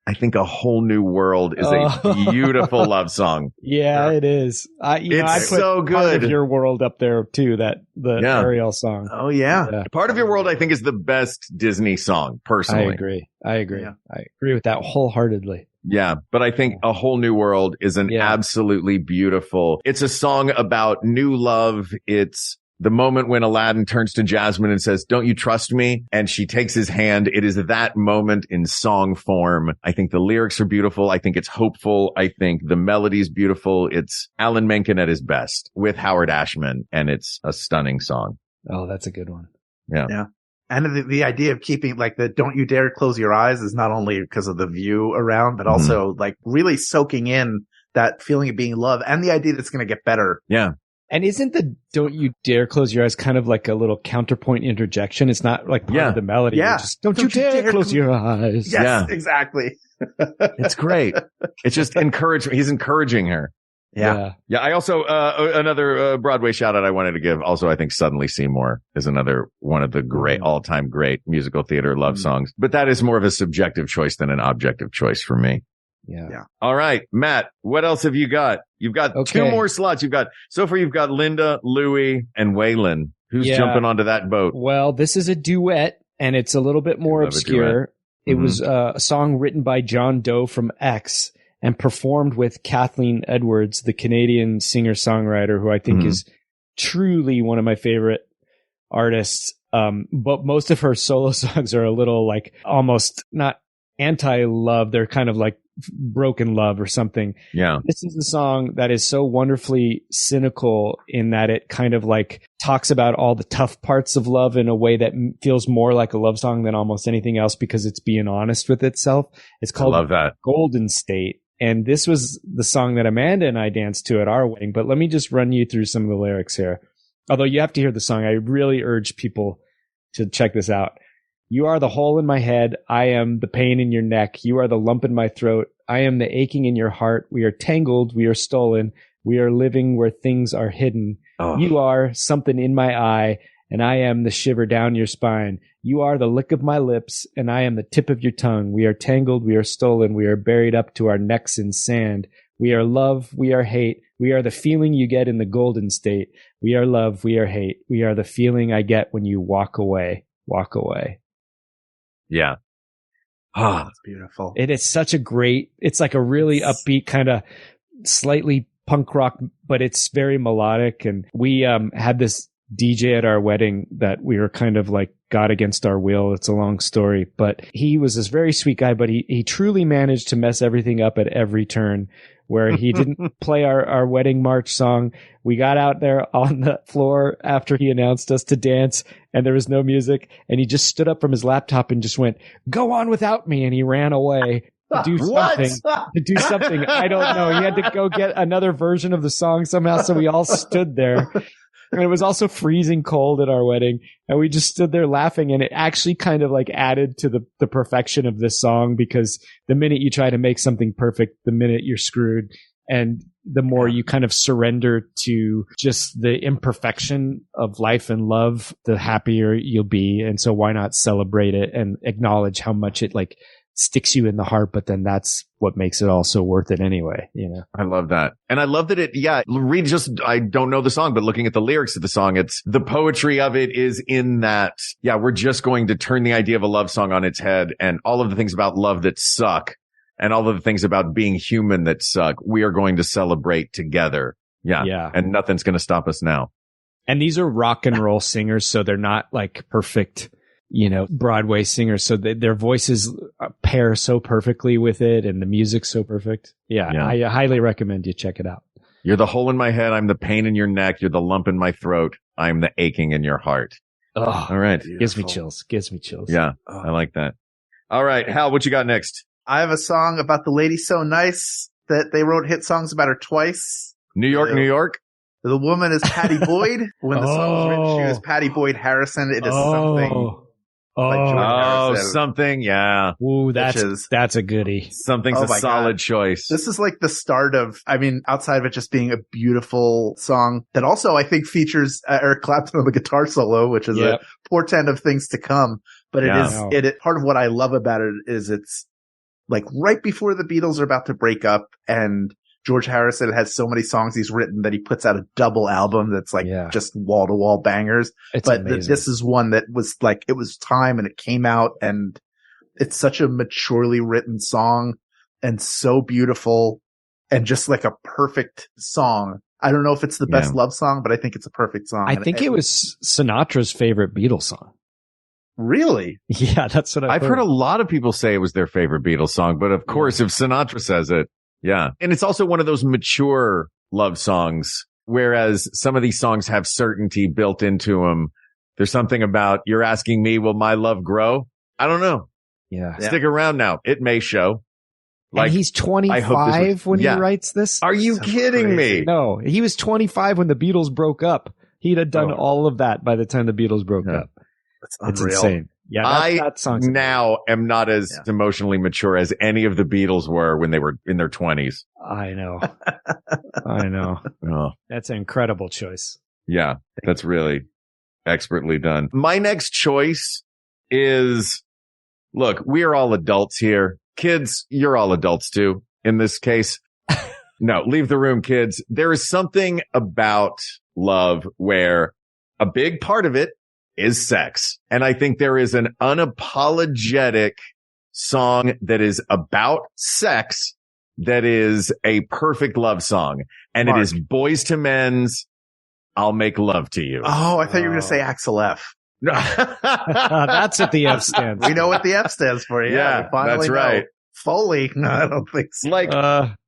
I think A Whole New World is a beautiful love song. Yeah, it is. I put so good. Part of Your World up there too, the Ariel song. Oh yeah. Part of Your World, I think, is the best Disney song, personally. I agree. Yeah. I agree with that wholeheartedly. Yeah, but I think A Whole New World is an absolutely beautiful. It's a song about new love. It's the moment when Aladdin turns to Jasmine and says, "Don't you trust me?" And she takes his hand. It is that moment in song form. I think the lyrics are beautiful. I think it's hopeful. I think the melody's beautiful. It's Alan Menken at his best with Howard Ashman, and it's a stunning song. Oh, that's a good one. Yeah. Yeah. And the idea of keeping like the "Don't you dare close your eyes" is not only because of the view around, but also like really soaking in that feeling of being loved and the idea that it's going to get better. Yeah. And isn't the "Don't you dare close your eyes" kind of like a little counterpoint interjection? It's not like part of the melody. Yeah. Just, don't you dare close your eyes. Yes, exactly. It's great. It's just encouraging. He's encouraging her. Yeah. Yeah. I also, another Broadway shout out I wanted to give. Also, I think Suddenly Seymour is another one of the great, all time great musical theater love songs. But that is more of a subjective choice than an objective choice for me. Yeah. All right, Matt, what else have you got? You've got two more slots. So far you've got Linda, Louie, and Waylon. Who's jumping onto that boat? Well, this is a duet, and it's a little bit more obscure. It was a song written by John Doe from X and performed with Kathleen Edwards, the Canadian singer-songwriter, who I think is truly one of my favorite artists. But most of her solo songs are a little like almost not anti-love. They're kind of like broken love or something. Yeah. This is a song that is so wonderfully cynical in that it kind of like talks about all the tough parts of love in a way that feels more like a love song than almost anything else because it's being honest with itself. It's called Golden State. And this was the song that Amanda and I danced to at our wedding. But let me just run you through some of the lyrics here. Although you have to hear the song, I really urge people to check this out. You are the hole in my head. I am the pain in your neck. You are the lump in my throat. I am the aching in your heart. We are tangled. We are stolen. We are living where things are hidden. Oh. You are something in my eye, and I am the shiver down your spine. You are the lick of my lips, and I am the tip of your tongue. We are tangled. We are stolen. We are buried up to our necks in sand. We are love. We are hate. We are the feeling you get in the Golden State. We are love. We are hate. We are the feeling I get when you walk away. Walk away. Yeah. Oh, that's beautiful. It is such a great, it's like a really upbeat kind of slightly punk rock, but it's very melodic. And we had this DJ at our wedding that we were kind of like got against our will. It's a long story, but he was this very sweet guy, but he truly managed to mess everything up at every turn. Where he didn't play our wedding march song. We got out there on the floor after he announced us to dance and there was no music. And he just stood up from his laptop and just went, "Go on without me." And he ran away to do something. I don't know. He had to go get another version of the song somehow. So we all stood there. And it was also freezing cold at our wedding. And we just stood there laughing. And it actually kind of like added to the perfection of this song because the minute you try to make something perfect, the minute you're screwed. And the more you kind of surrender to just the imperfection of life and love, the happier you'll be. And so why not celebrate it and acknowledge how much it like sticks you in the heart, but then that's what makes it all so worth it anyway, you know? I love that. And I love that I don't know the song, but looking at the lyrics of the song, it's the poetry of it is in that, we're just going to turn the idea of a love song on its head and all of the things about love that suck and all of the things about being human that suck. We are going to celebrate together. Yeah. And nothing's going to stop us now. And these are rock and roll singers, so they're not like perfect, Broadway singers. So their voices pair so perfectly with it and the music's so perfect. Yeah. I highly recommend you check it out. You're the hole in my head. I'm the pain in your neck. You're the lump in my throat. I'm the aching in your heart. Oh, all right. Gives me chills. Yeah, I like that. All right, Hal, what you got next? I have a song about the lady so nice that they wrote hit songs about her twice. New York, New York. The woman is Patty Boyd. When the song was written, she was Patty Boyd Harrison. It is something. Something. Yeah. Ooh, that's a goodie. Something's a solid choice. This is like the start of, outside of it just being a beautiful song that also I think features Eric Clapton on the guitar solo, which is a portent of things to come. But part of what I love about it is it's like right before the Beatles are about to break up, and George Harrison has so many songs he's written that he puts out a double album that's like just wall to wall bangers. But this is one that was like, it was time and it came out, and it's such a maturely written song and so beautiful and just like a perfect song. I don't know if it's the best love song, but I think it's a perfect song. I think it was Sinatra's favorite Beatles song. Really? Yeah, that's what I've heard a lot of people say it was their favorite Beatles song, but of course, if Sinatra says it, yeah. And it's also one of those mature love songs, whereas some of these songs have certainty built into them. There's something about, you're asking me, will my love grow? I don't know. Yeah. Stick around now. It may show. Like, and he's 25 when he writes this? Are you kidding me? No, he was 25 when the Beatles broke up. He'd have done all of that by the time the Beatles broke up. That's unreal. It's insane. Yeah, that song's now am not as emotionally mature as any of the Beatles were when they were in their 20s. I know. I know. Oh. That's an incredible choice. Yeah, that's really expertly done. My next choice is, look, we are all adults here. Kids, you're all adults too, in this case. No, leave the room, kids. There is something about love where a big part of it is sex. And I think there is an unapologetic song that is about sex that is a perfect love song. And Mark. It is Boyz II Men's I'll Make Love to You. Oh, I thought you were going to say Axel F. That's what the F stands for. We know what the F stands for. Yeah, that's right. Foley. No, I don't think so. Like,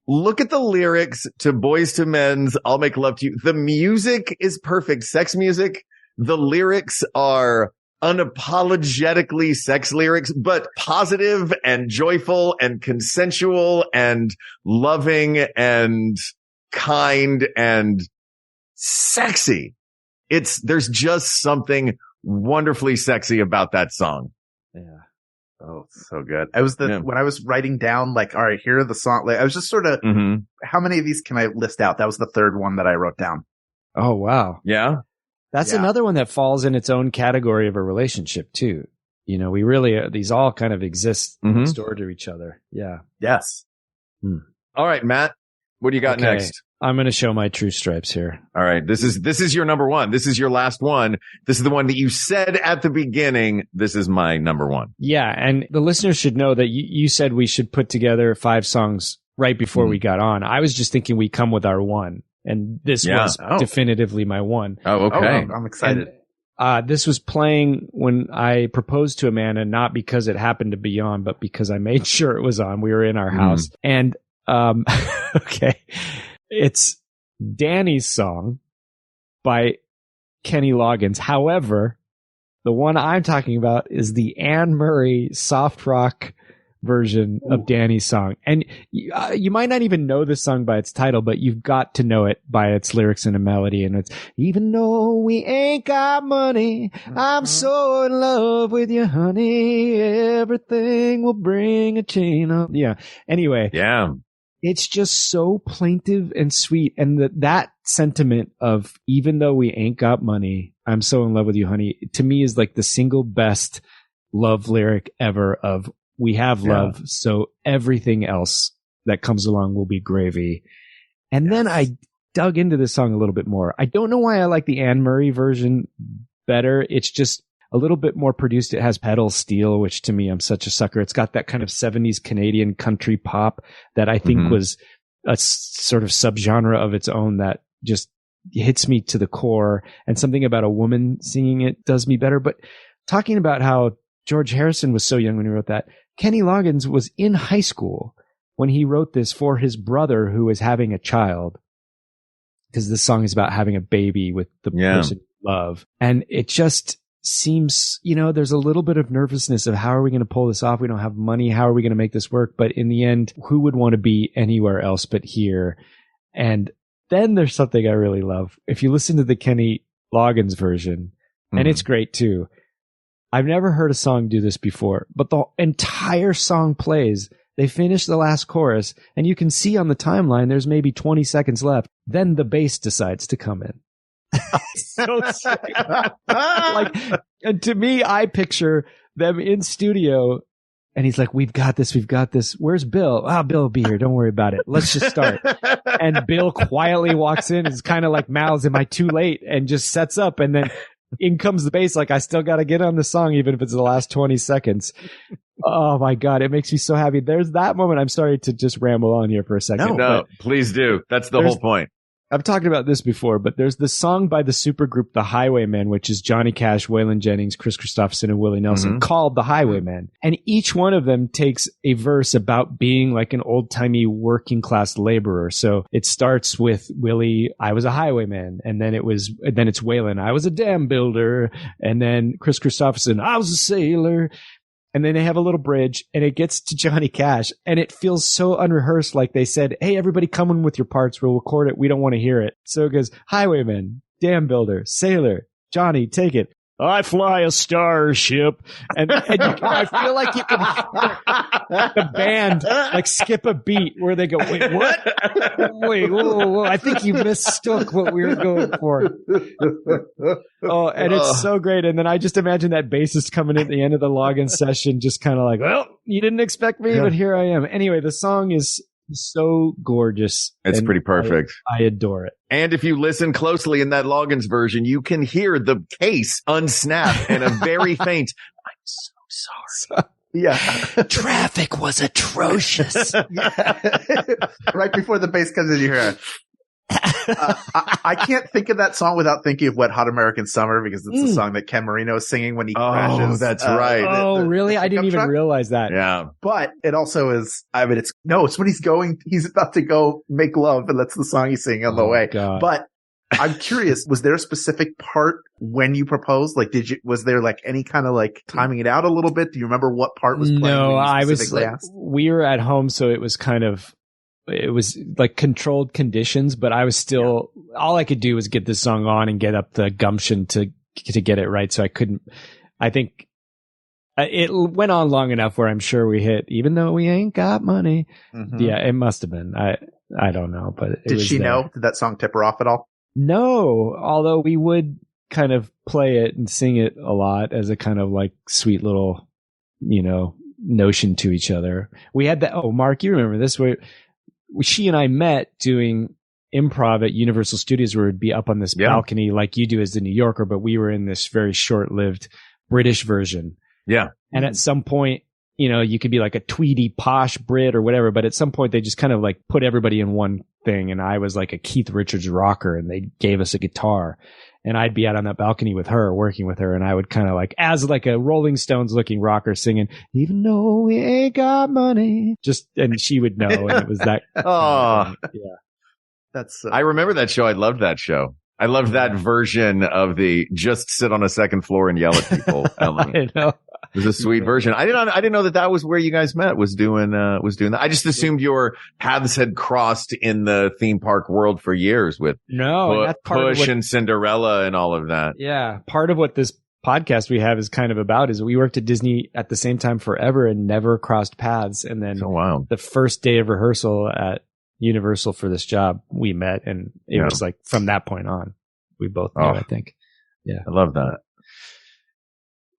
look at the lyrics to Boyz II Men's I'll Make Love to You. The music is perfect. Sex music. The lyrics are unapologetically sex lyrics, but positive and joyful and consensual and loving and kind and sexy. There's just something wonderfully sexy about that song. Yeah. Oh, so good. When I was writing down, like, all right, here are the song. Like, I was just sort of, how many of these can I list out? That was the third one that I wrote down. Oh, wow. Yeah. That's another one that falls in its own category of a relationship too. You know, we really, these all kind of exist next door to each other. Yeah. Yes. All right, Matt, what do you got next? I'm going to show my true stripes here. All right. This is your number one. This is your last one. This is the one that you said at the beginning. This is my number one. Yeah. And the listeners should know that you said we should put together 5 songs right before we got on. I was just thinking we come with our one. And this was definitively my one. Oh, okay. I'm excited. And, this was playing when I proposed to Amanda, not because it happened to be on, but because I made sure it was on. We were in our house. And, okay. It's Danny's song by Kenny Loggins. However, the one I'm talking about is the Anne Murray soft rock version of Danny's song. And you might not even know this song by its title, but you've got to know it by its lyrics and a melody. And it's, even though we ain't got money, I'm so in love with you, honey. Everything will bring a chain up. Yeah. Anyway. Yeah. It's just so plaintive and sweet. And that sentiment of, even though we ain't got money, I'm so in love with you, honey, to me is like the single best love lyric ever of, we have love, so everything else that comes along will be gravy. And then I dug into this song a little bit more. I don't know why I like the Anne Murray version better. It's just a little bit more produced. It has pedal steel, which to me, I'm such a sucker. It's got that kind of 70s Canadian country pop that I think was a sort of subgenre of its own that just hits me to the core. And something about a woman singing it does me better. But talking about how George Harrison was so young when he wrote that, Kenny Loggins was in high school when he wrote this for his brother who was having a child. because this song is about having a baby with the person you love. And it just seems, there's a little bit of nervousness of how are we going to pull this off? We don't have money. How are we going to make this work? But in the end, who would want to be anywhere else but here? And then there's something I really love. If you listen to the Kenny Loggins version, and it's great too. I've never heard a song do this before, but the entire song plays. They finish the last chorus, and you can see on the timeline there's maybe 20 seconds left. Then the bass decides to come in. So like, and to me, I picture them in studio, and he's like, "We've got this. Where's Bill? Bill will be here. Don't worry about it. Let's just start." And Bill quietly walks in. It's kind of like mouths, "Am I too late?" and just sets up, and then in comes the bass. Like, I still got to get on the song, even if it's the last 20 seconds. Oh my God, it makes me so happy. There's that moment. I'm sorry to just ramble on here for a second. No, please do. That's the whole point. I've talked about this before, but there's the song by the supergroup The Highwaymen, which is Johnny Cash, Waylon Jennings, Chris Christopherson, and Willie Nelson, called The Highwaymen. And each one of them takes a verse about being like an old-timey working class laborer. So it starts with Willie, "I was a highwayman." And then it's Waylon, "I was a dam builder." And then Chris Christopherson, "I was a sailor." And then they have a little bridge, and it gets to Johnny Cash, and it feels so unrehearsed, like they said, "Hey, everybody come in with your parts. We'll record it. We don't want to hear it." So it goes, "Highwayman, dam builder, sailor, Johnny, take it. I fly a starship." And I feel like you can hear the band like skip a beat where they go, "Wait, what? Wait, whoa. I think you mistook what we were going for." Oh, and it's so great. And then I just imagine that bassist coming in at the end of the login session, just kind of like, "Well, you didn't expect me, but here I am." Anyway, the song is so gorgeous. It's pretty perfect. I adore it. And if you listen closely in that Loggins version, you can hear the case unsnap and a very faint, "I'm so sorry." Yeah. Traffic was atrocious. Right before the bass comes in, you hear I can't think of that song without thinking of Wet Hot American Summer, because it's the song that Ken Marino is singing when he crashes. Oh, that's right. Really? I didn't even realize that. Yeah. But it also is, it's when he's about to go make love, and that's the song he's singing on the way. God. But I'm curious, was there a specific part when you proposed? Like, was there like any kind of like timing it out a little bit? Do you remember what part was playing? No, I was we were at home, so it was like controlled conditions, but I was still, all I could do was get this song on and get up the gumption to get it right. So I think it went on long enough where I'm sure we hit, "Even though we ain't got money." Yeah, it must have been. I don't know, but did she know? Did that song tip her off at all? No, although we would kind of play it and sing it a lot as a kind of like sweet little, notion to each other. We had that. Oh, Mark, you remember this? She and I met doing improv at Universal Studios, where we'd be up on this balcony like you do as the New Yorker, but we were in this very short-lived British version. Yeah. And at some point, you could be like a tweedy posh Brit or whatever, but at some point they just kind of like put everybody in one thing. And I was like a Keith Richards rocker, and they gave us a guitar, and I'd be out on that balcony with her, working with her. And I would kind of like, as like a Rolling Stones looking rocker, singing, "Even though we ain't got money," and she would know. And it was that. Oh, yeah. I remember that show. I loved that show. I loved that version of the just sit on a second floor and yell at people element. I know. It was a sweet version. I didn't know that was where you guys met, was doing that. I just assumed your paths had crossed in the theme park world for years with that's part Push and Cinderella and all of that. Yeah. Part of what this podcast we have is kind of about is we worked at Disney at the same time forever and never crossed paths. And then the first day of rehearsal at Universal for this job, we met, and it was like from that point on, we both knew, I think. Yeah. I love that.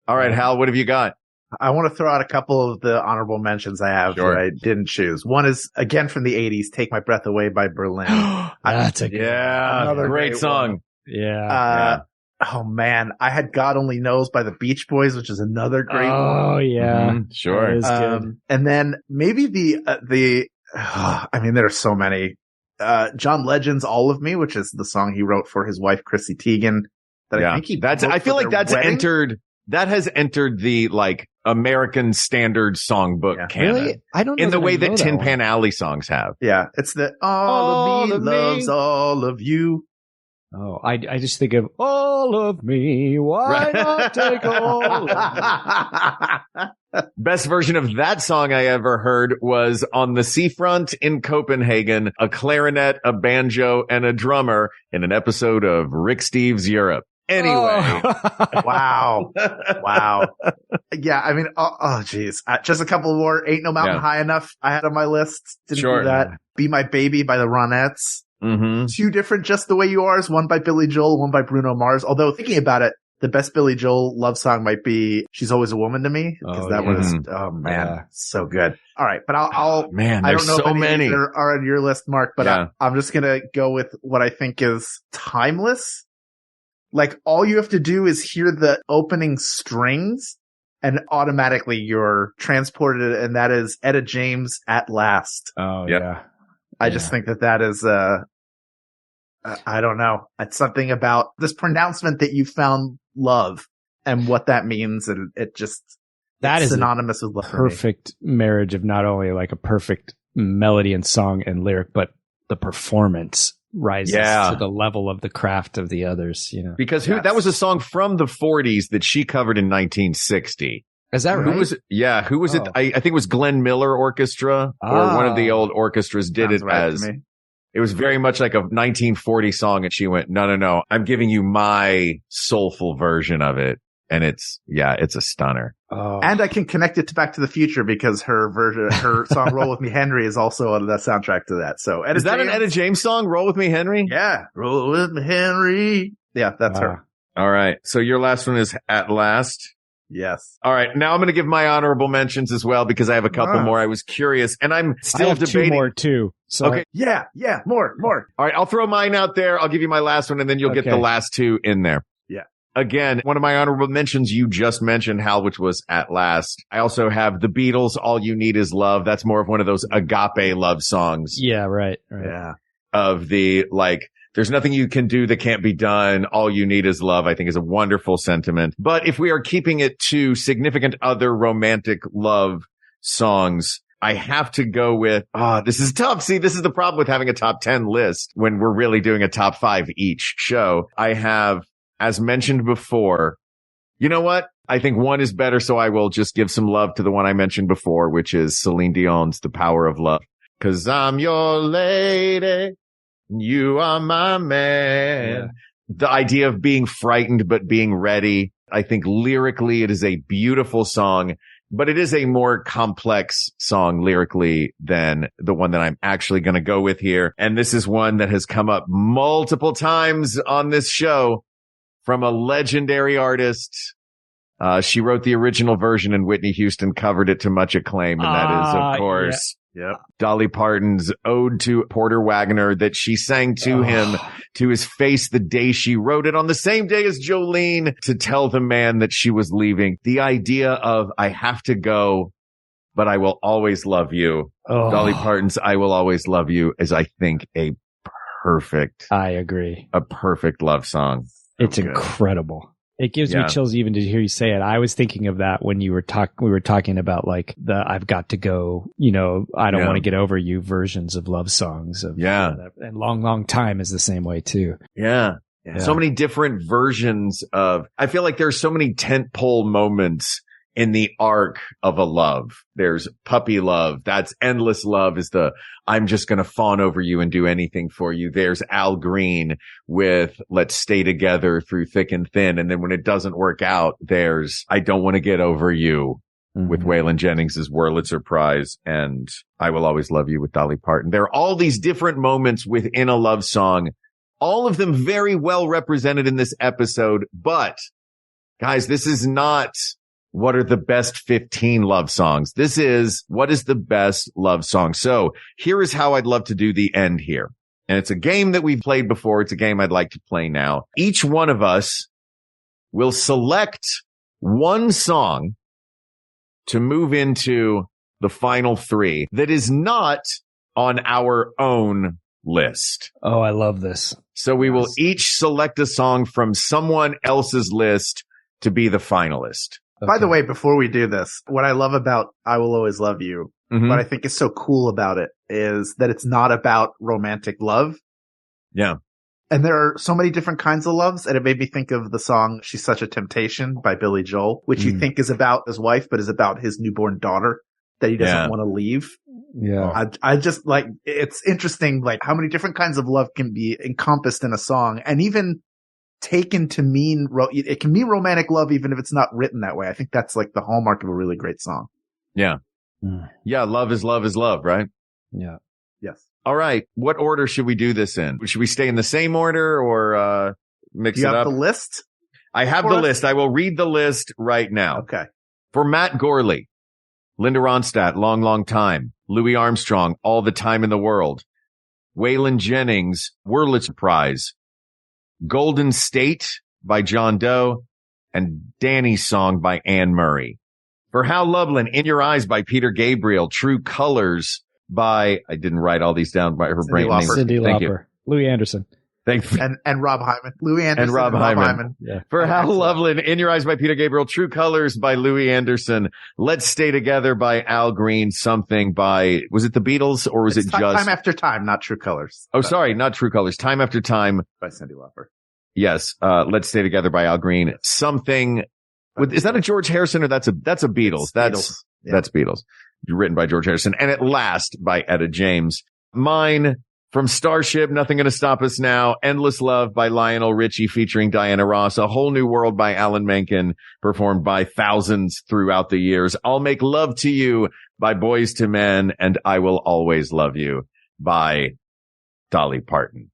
All right, Hal, what have you got? I want to throw out a couple of the honorable mentions I have that I didn't choose. One is, again, from the 80s, Take My Breath Away by Berlin. That's another great song. One. Yeah. Oh, man. I had God Only Knows by the Beach Boys, which is another great one. Oh, yeah. Mm-hmm. Sure. That is good. And then maybe I mean, there are so many. John Legend's All of Me, which is the song he wrote for his wife, Chrissy Teigen. I feel like that's entered that has entered the like American standard songbook canon. Really? I don't know in the way that Tin one. Pan Alley songs have. Yeah, it's the all of me loves all of you. Oh, I just think of all of me. Why not take all of me? Best version of that song I ever heard was on the seafront in Copenhagen, a clarinet, a banjo, and a drummer in an episode of Rick Steves Europe. Anyway. Wow. Yeah, I mean, geez. Just a couple more. Ain't No Mountain High Enough I had on my list. Didn't do that. Be My Baby by the Ronettes. Mm-hmm. Two different Just the Way You Are, one by Billy Joel, one by Bruno Mars. Although thinking about it, the best Billy Joel love song might be She's Always a Woman to Me. Because so good. All right. But I don't know there's so if any many are on your list, Mark, but I'm just going to go with what I think is timeless. Like all you have to do is hear the opening strings and automatically you're transported. And that is Etta James, At Last. Oh, yeah. I just think that is, I don't know. It's something about this pronouncement that you found love and what that means. And it just, that is synonymous with love. Perfect marriage of not only like a perfect melody and song and lyric, but the performance rises to the level of the craft of the others, you know. Because that was a song from the 40s that she covered in 1960. Is that right? Who was it? I think it was Glenn Miller Orchestra or one of the old orchestras did Sounds it right as, to me. It was very much like a 1940 song. And she went, no, I'm giving you my soulful version of it. And it's a stunner. Oh. And I can connect it to Back to the Future because her song Roll With Me Henry is also on the soundtrack to that. So is that an Etta James song? Roll With Me Henry? Yeah. Roll With Me Henry. Yeah, that's her. All right. So your last one is At Last. Yes. All right. Now I'm going to give my honorable mentions as well because I have a couple more. I was curious and I'm still debating. 2 more too. So okay. Yeah. More. All right. I'll throw mine out there. I'll give you my last one and then you'll get the last 2 in there. Yeah. Again, one of my honorable mentions you just mentioned, Hal, which was At Last. I also have the Beatles, All You Need Is Love. That's more of one of those agape love songs. Yeah, right. Yeah. Of the like, there's nothing you can do that can't be done. All you need is love, I think is a wonderful sentiment. But if we are keeping it to significant other romantic love songs, I have to go with, this is tough. See, this is the problem with having a top 10 list when we're really doing a top 5 each show. I have, as mentioned before, you know what? I think one is better. So I will just give some love to the one I mentioned before, which is Celine Dion's The Power of Love. 'Cause I'm your lady. You are my man. Yeah. The idea of being frightened, but being ready. I think lyrically, it is a beautiful song, but it is a more complex song lyrically than the one that I'm actually going to go with here. And this is one that has come up multiple times on this show from a legendary artist. She wrote the original version and Whitney Houston covered it to much acclaim. And that is, of course, Dolly Parton's Ode to Porter Wagoner that she sang to him to his face the day she wrote it, on the same day as Jolene, to tell the man that she was leaving. The idea of I have to go, but I will always love you. Dolly Parton's I Will Always Love You is, I think, a perfect love song. It's incredible. It gives me chills even to hear you say it. I was thinking of that when we were talking about like the I've got to go, you know, I don't want to get over you versions of love songs. And Long Time is the same way too. Yeah. So many different versions of, I feel like there's so many tentpole moments in the arc of a love. There's puppy love. That's endless love is the, I'm just going to fawn over you and do anything for you. There's Al Green with Let's Stay Together Through Thick and Thin. And then when it doesn't work out, there's I Don't Want to Get Over You with Waylon Jennings' Wurlitzer Prize and I Will Always Love You with Dolly Parton. There are all these different moments within a love song, all of them very well represented in this episode. But guys, this is not what are the best 15 love songs. This is what is the best love song. So here is how I'd love to do the end here. And it's a game that we've played before. It's a game I'd like to play now. Each one of us will select one song to move into the final 3 that is not on our own list. Oh, I love this. So we will each select a song from someone else's list to be the finalist. Okay. By the way, before we do this, what I love about I Will Always Love You, what I think is so cool about it is that it's not about romantic love. Yeah. And there are so many different kinds of loves, and it made me think of the song She's Such a Temptation by Billy Joel, which you think is about his wife, but is about his newborn daughter that he doesn't want to leave. Yeah. I just like, it's interesting, like how many different kinds of love can be encompassed in a song, and even taken to mean, it can mean romantic love even if it's not written that way. I think that's like the hallmark of a really great song. Yeah. Yeah. Love is love, right? Yeah. Yes. All right. What order should we do this in? Should we stay in the same order or mix it up? You have the list? I have the list. I will read the list right now. Okay. For Matt Gourley, Linda Ronstadt, Long, Long Time, Louis Armstrong, All the Time in the World, Waylon Jennings, Wurlitzer Prize, Golden State by John Doe, and Danny's Song by Anne Murray. For Hal Lublin, In Your Eyes by Peter Gabriel, True Colors by, I didn't write all these down by her brain name. Cyndi Lauper. Louis Anderson. Thank you. And Rob Hyman. Louis Anderson. And Rob Hyman. Yeah. For Hal Lublin, In Your Eyes by Peter Gabriel, True Colors by Louis Anderson, Let's Stay Together by Al Green, Something by, was it the Beatles or was it just Time After Time, not True Colors. Oh, sorry, not True Colors. Time After Time by Cyndi Lauper. Yes. Let's Stay Together by Al Green. Yes. Something is that a George Harrison or that's a Beatles? That's Beatles. Written by George Harrison. And At Last by Etta James. Mine, from Starship, Nothing Gonna Stop Us Now, Endless Love by Lionel Richie featuring Diana Ross, A Whole New World by Alan Menken, performed by thousands throughout the years, I'll Make Love to You by Boyz II Men, and I Will Always Love You by Dolly Parton.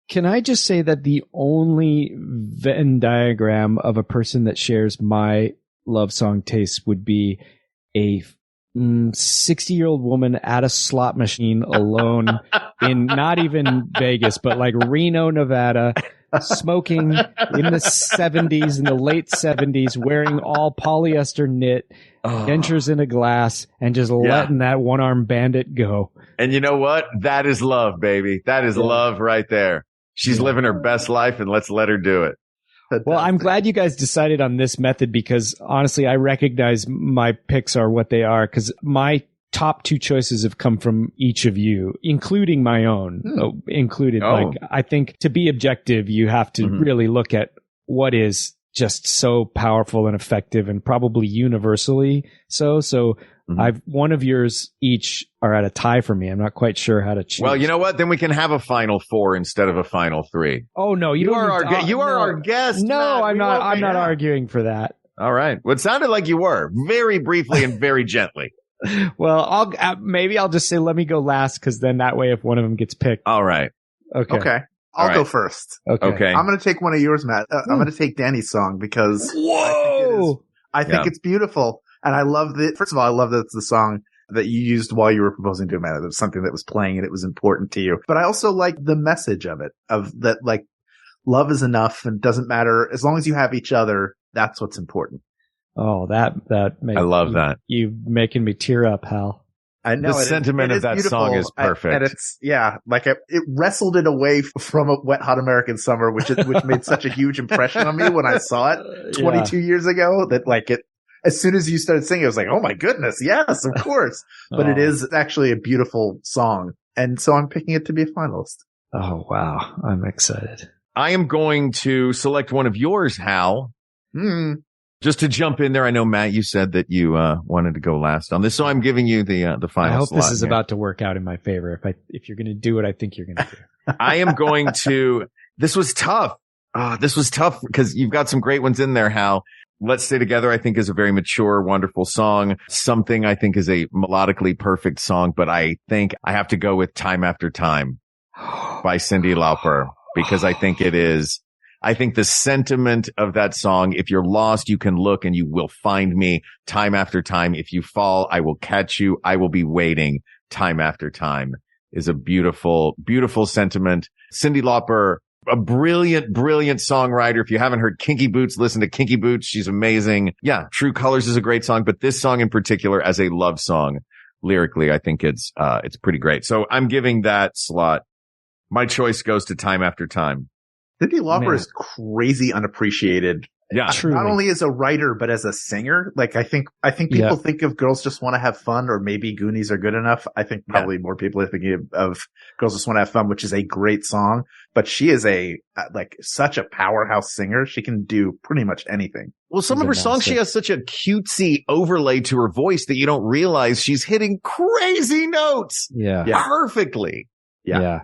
Can I just say that the only Venn diagram of a person that shares my love song taste would be a 60-year-old woman at a slot machine alone in not even Vegas, but like Reno, Nevada, smoking in the 70s, in the late 70s, wearing all polyester knit, dentures in a glass, and just letting that one-armed bandit go. And you know what? That is love, baby. That is love right there. She's living her best life, and let's let her do it. Well, I'm glad you guys decided on this method because honestly, I recognize my picks are what they are because my top two choices have come from each of you, including my own included. Like, I think to be objective, you have to really look at what is just so powerful and effective and probably universally so. So one of yours each are at a tie for me. I'm not quite sure how to choose. Well, you know what? Then we can have a final four instead of a final three. Oh no, you are our guest. No, Matt. I'm not arguing for that. All right. Well, it sounded like you were very briefly and very gently. Well, maybe I'll just say let me go last because then that way if one of them gets picked. All right. Okay. I'll go first. Okay. I'm going to take one of yours, Matt. I'm going to take Danny's song because I think it's beautiful. And I love that. First of all, I love that it's the song that you used while you were proposing to Amanda. It was something that was playing and it was important to you. But I also like the message of it, of that, like, love is enough and doesn't matter. As long as you have each other, that's what's important. Oh, that makes I love that. You making me tear up, Hal. I know the sentiment of that song is perfect. And it's, like it wrestled it away from a Wet Hot American Summer, which made such a huge impression on me when I saw it 22 years ago that like it, as soon as you started singing, I was like, oh my goodness, yes, of course. But it is actually a beautiful song. And so I'm picking it to be a finalist. Oh, wow. I'm excited. I am going to select one of yours, Hal. Just to jump in there, I know, Matt, you said that you wanted to go last on this, so I'm giving you the final I hope slot this is here. about to work out in my favor. If you're going to do what I think you're going to do. I am going to – this was tough. This was tough because you've got some great ones in there, Hal. Let's Stay Together, I think, is a very mature, wonderful song. Something, I think, is a melodically perfect song, but I think I have to go with Time After Time by Cyndi Lauper because I think it is – I think the sentiment of that song, if you're lost, you can look and you will find me time after time. If you fall, I will catch you. I will be waiting time after time is a beautiful, beautiful sentiment. Cyndi Lauper, a brilliant, brilliant songwriter. If you haven't heard Kinky Boots, listen to Kinky Boots. She's amazing. Yeah, True Colors is a great song, but this song in particular as a love song, lyrically, I think it's pretty great. So I'm giving that slot. My choice goes to Time After Time. Cyndi Lauper is crazy unappreciated Yeah, truly. Not only as a writer, but as a singer. Like, I think people think of Girls Just Want to Have Fun, or maybe Goonies Are Good Enough. I think probably more people are thinking of Girls Just Want to Have Fun, which is a great song. But she is such a powerhouse singer. She can do pretty much anything. Well, some of her songs, she has such a cutesy overlay to her voice that you don't realize she's hitting crazy notes. Perfectly. Yeah.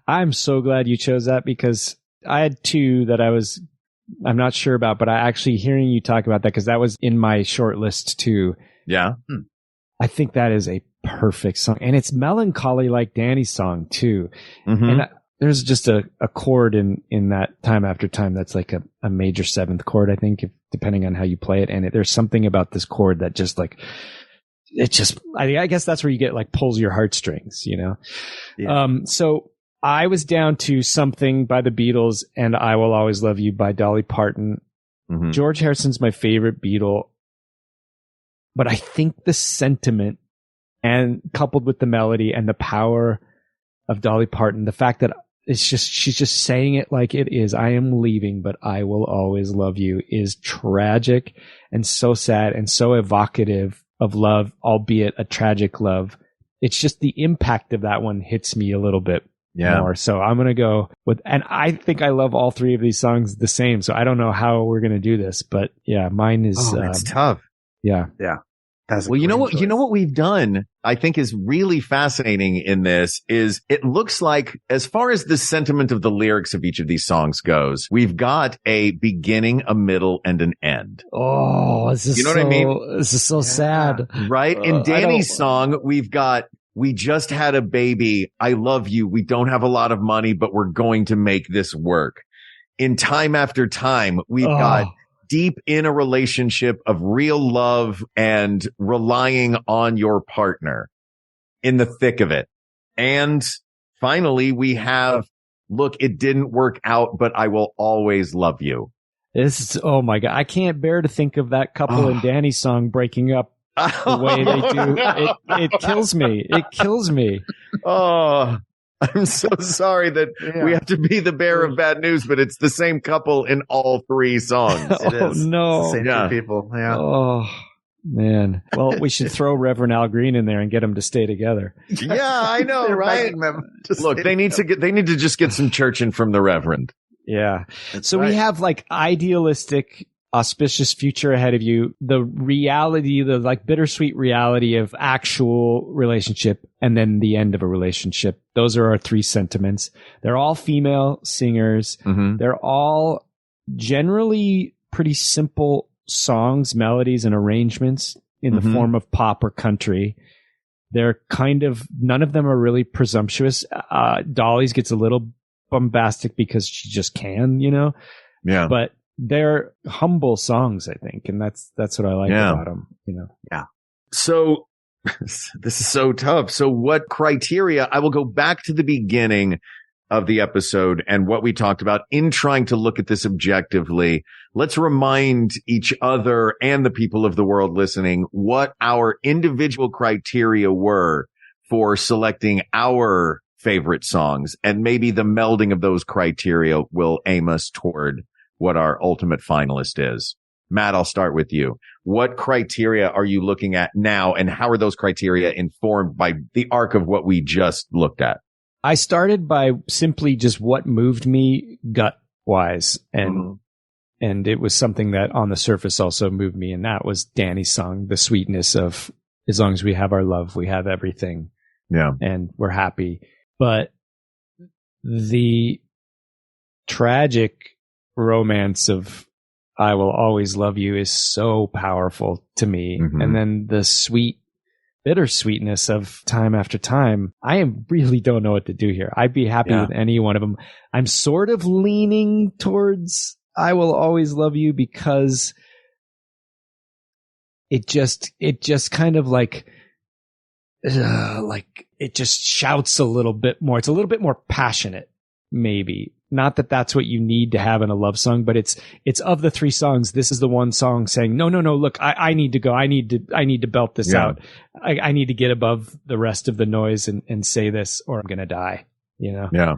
I'm so glad you chose that, because I had two that I'm not sure about, but I actually hearing you talk about that, because that was in my short list too. Yeah. I think that is a perfect song, and it's melancholy like Danny's song too. Mm-hmm. And there's just a chord in that Time After Time that's like a major seventh chord, I think, depending on how you play it. And there's something about this chord that just like, I guess that's where you get like pulls your heartstrings, you know? Yeah. So I was down to Something by the Beatles and I Will Always Love You by Dolly Parton. Mm-hmm. George Harrison's my favorite Beatle, but I think the sentiment, and coupled with the melody and the power of Dolly Parton, the fact that she's just saying it like it is. I am leaving, but I will always love you, is tragic and so sad and so evocative of love, albeit a tragic love. It's just the impact of that one hits me a little bit more. So I'm going to go with, and I think I love all three of these songs the same. So I don't know how we're going to do this, but yeah, mine is, it's tough. Yeah. Yeah. Well, you know what we've done, I think, is really fascinating in this is it looks like, as far as the sentiment of the lyrics of each of these songs goes, we've got a beginning, a middle, and an end. Oh, this is what I mean? This is so sad. Right? In Danny's song, we've got, we just had a baby. I love you. We don't have a lot of money, but we're going to make this work. In Time After Time, we've got deep in a relationship of real love and relying on your partner in the thick of it. And finally, we have, look, it didn't work out, but I will always love you. This is, oh my God. I can't bear to think of that couple in Danny's song breaking up the way they do. It kills me. It kills me. Oh, I'm so sorry that we have to be the bearer of bad news, but it's the same couple in all three songs. No. Same two people. Yeah. Oh, man. Well, we should throw Reverend Al Green in there and get them to stay together. Yeah, I know, right? Look, they need to just get some churching from the Reverend. Yeah. So we have like idealistic, auspicious future ahead of you, the reality, the like bittersweet reality of actual relationship, and then the end of a relationship. Those are our three sentiments. They're all female singers. Mm-hmm. They're all generally pretty simple songs, melodies, and arrangements in the form of pop or country. They're kind of, none of them are really presumptuous. Dolly's gets a little bombastic because she just can, you know? Yeah. But they're humble songs, I think, and that's what I like about them, you know. Yeah. So this is so tough. So what criteria? I will go back to the beginning of the episode and what we talked about in trying to look at this objectively. Let's remind each other and the people of the world listening what our individual criteria were for selecting our favorite songs, and maybe the melding of those criteria will aim us toward what our ultimate finalist is. Matt, I'll start with you. What criteria are you looking at now, and how are those criteria informed by the arc of what we just looked at? I started by simply just what moved me gut-wise, and it was something that on the surface also moved me, and that was Danny's song, the sweetness of, as long as we have our love, we have everything. Yeah. And we're happy. But the tragic romance of I Will Always Love You is so powerful to me. And then the sweet bittersweetness of Time After Time, I really don't know what to do here. I'd be happy with any one of them. I'm sort of leaning towards I Will Always Love You because it just kind of like it just shouts a little bit more. It's a little bit more passionate, maybe. Not that that's what you need to have in a love song, but it's of the three songs, this is the one song saying, no, look, I need to go. I need to belt this out. I need to get above the rest of the noise and say this, or I'm going to die, you know? Yeah.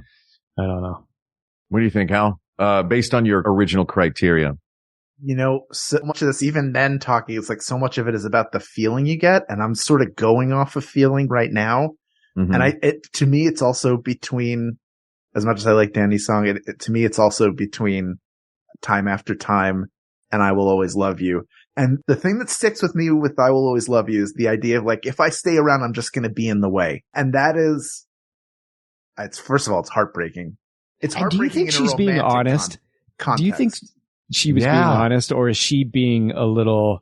I don't know. What do you think, Hal? Based on your original criteria. so much of this, even then talking, it's like so much of it is about the feeling you get. And I'm sort of going off of feeling right now. Mm-hmm. And to me, it's also between, as much as I like Danny's song, to me, it's also between Time After Time and I Will Always Love You. And the thing that sticks with me with I Will Always Love You is the idea of like, if I stay around, I'm just going to be in the way. And that is, first of all, it's heartbreaking. It's heartbreaking. Do you think she's being honest? Do you think she was being honest, or is she being a little...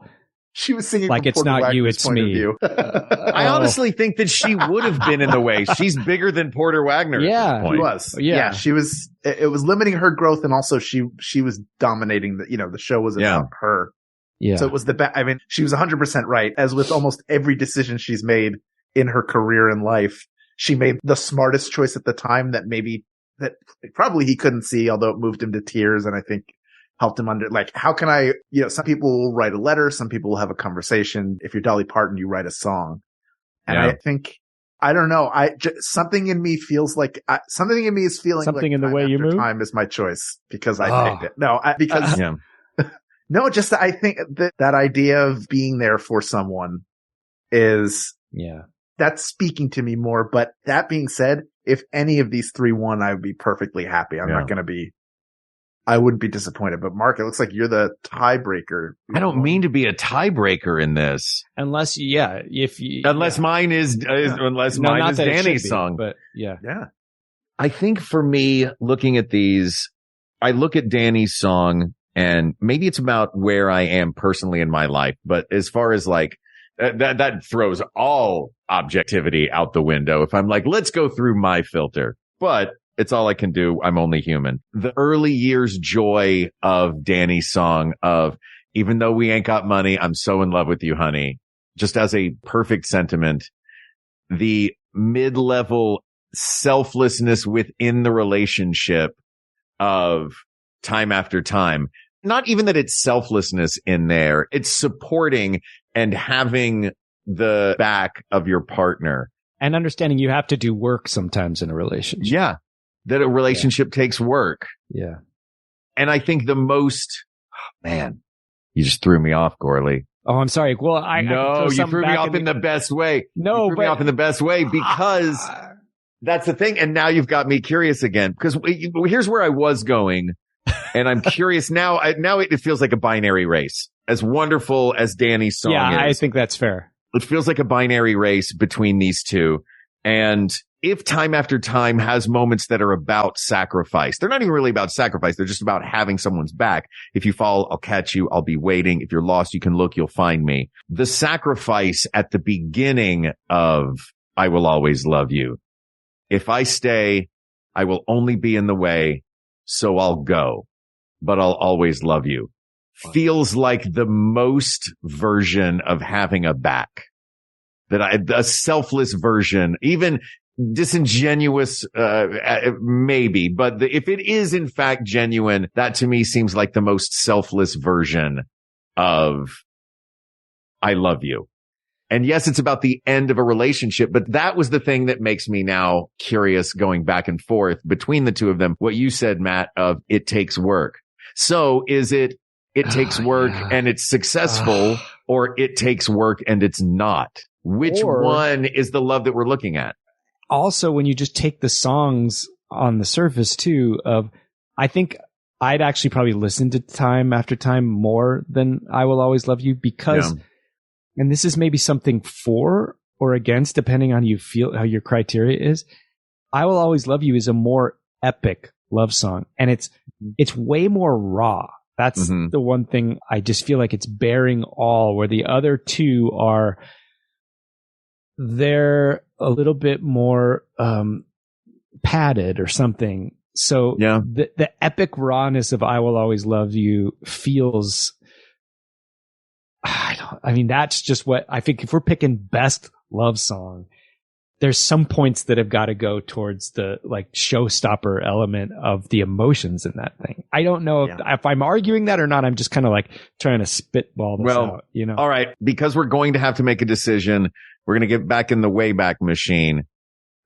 She was singing like, it's not you, it's me. I honestly think that she would have been in the way. She's bigger than Porter Wagner. Yeah, at this point. She was. Yeah, she was. It was limiting her growth, and also she was dominating the show was about her. Yeah. So it was she was 100% right. As with almost every decision she's made in her career and life, she made the smartest choice at the time that probably he couldn't see, although it moved him to tears, and I think helped him how can I, some people will write a letter, some people will have a conversation. If you're Dolly Parton, you write a song. And I think, I don't know, something in me feels like, something in me is feeling something like in the way you move. Time is my choice because I picked it. No, because, no, just I think that idea of being there for someone is, that's speaking to me more. But that being said, if any of these three won, I would be perfectly happy. I wouldn't be disappointed. But Mark, it looks like you're the tiebreaker. I don't mean to be a tiebreaker in this. Unless mine is Danny's song. But yeah. I think for me, looking at these, I look at Danny's song and maybe it's about where I am personally in my life. But as far as like, that throws all objectivity out the window. If I'm like, let's go through my filter, but it's all I can do. I'm only human. The early years joy of Danny's song of, even though we ain't got money, I'm so in love with you, honey. Just as a perfect sentiment. The mid-level selflessness within the relationship of Time After Time. Not even that it's selflessness in there. It's supporting and having the back of your partner. And understanding you have to do work sometimes in a relationship. Yeah. That a relationship takes work. Yeah. And I think the most, man, you just threw me off, Gourley. Oh, I'm sorry. Well, you threw me off in the best way. No, you threw me off in the best way because that's the thing. And now you've got me curious again, because here's where I was going. And I'm curious now. Now it feels like a binary race. As wonderful as Danny's song is. Yeah, I think that's fair. It feels like a binary race between these two. And if Time After Time has moments that are about sacrifice, they're not even really about sacrifice. They're just about having someone's back. If you fall, I'll catch you. I'll be waiting. If you're lost, you can look, you'll find me. The sacrifice at the beginning of I Will Always Love You. If I stay, I will only be in the way. So I'll go, but I'll always love you. Feels like the most version of having a back. A selfless version, even disingenuous, maybe, but if it is in fact genuine, that to me seems like the most selfless version of I love you. And yes, it's about the end of a relationship, but that was the thing that makes me now curious going back and forth between the two of them. What you said, Matt, of it takes work. So is it takes work and it's successful, or it takes work and it's not? Which one is the love that we're looking at? Also, when you just take the songs on the surface too, I think I'd actually probably listen to Time After Time more than I Will Always Love You because, and this is maybe something for or against, depending on how your criteria is. I Will Always Love You is a more epic love song, and it's way more raw. That's the one thing I just feel like it's bearing all, where the other two they're a little bit more padded or something. So the epic rawness of I Will Always Love You feels, that's just what I think. If we're picking best love song, there's some points that have got to go towards the like showstopper element of the emotions in that thing. I don't know if I'm arguing that or not. I'm just kind of like trying to spitball this out, All right. Because we're going to have to make a decision. We're going to get back in the Wayback Machine.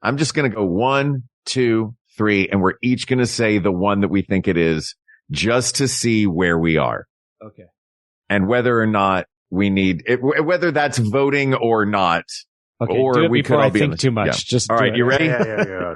I'm just going to go 1, 2, 3, and we're each going to say the one that we think it is just to see where we are. Okay. And whether or not we need it, whether that's voting or not. Okay. Or do it we before could all I be think too much. Yeah. Just all right. it. You ready? Yeah.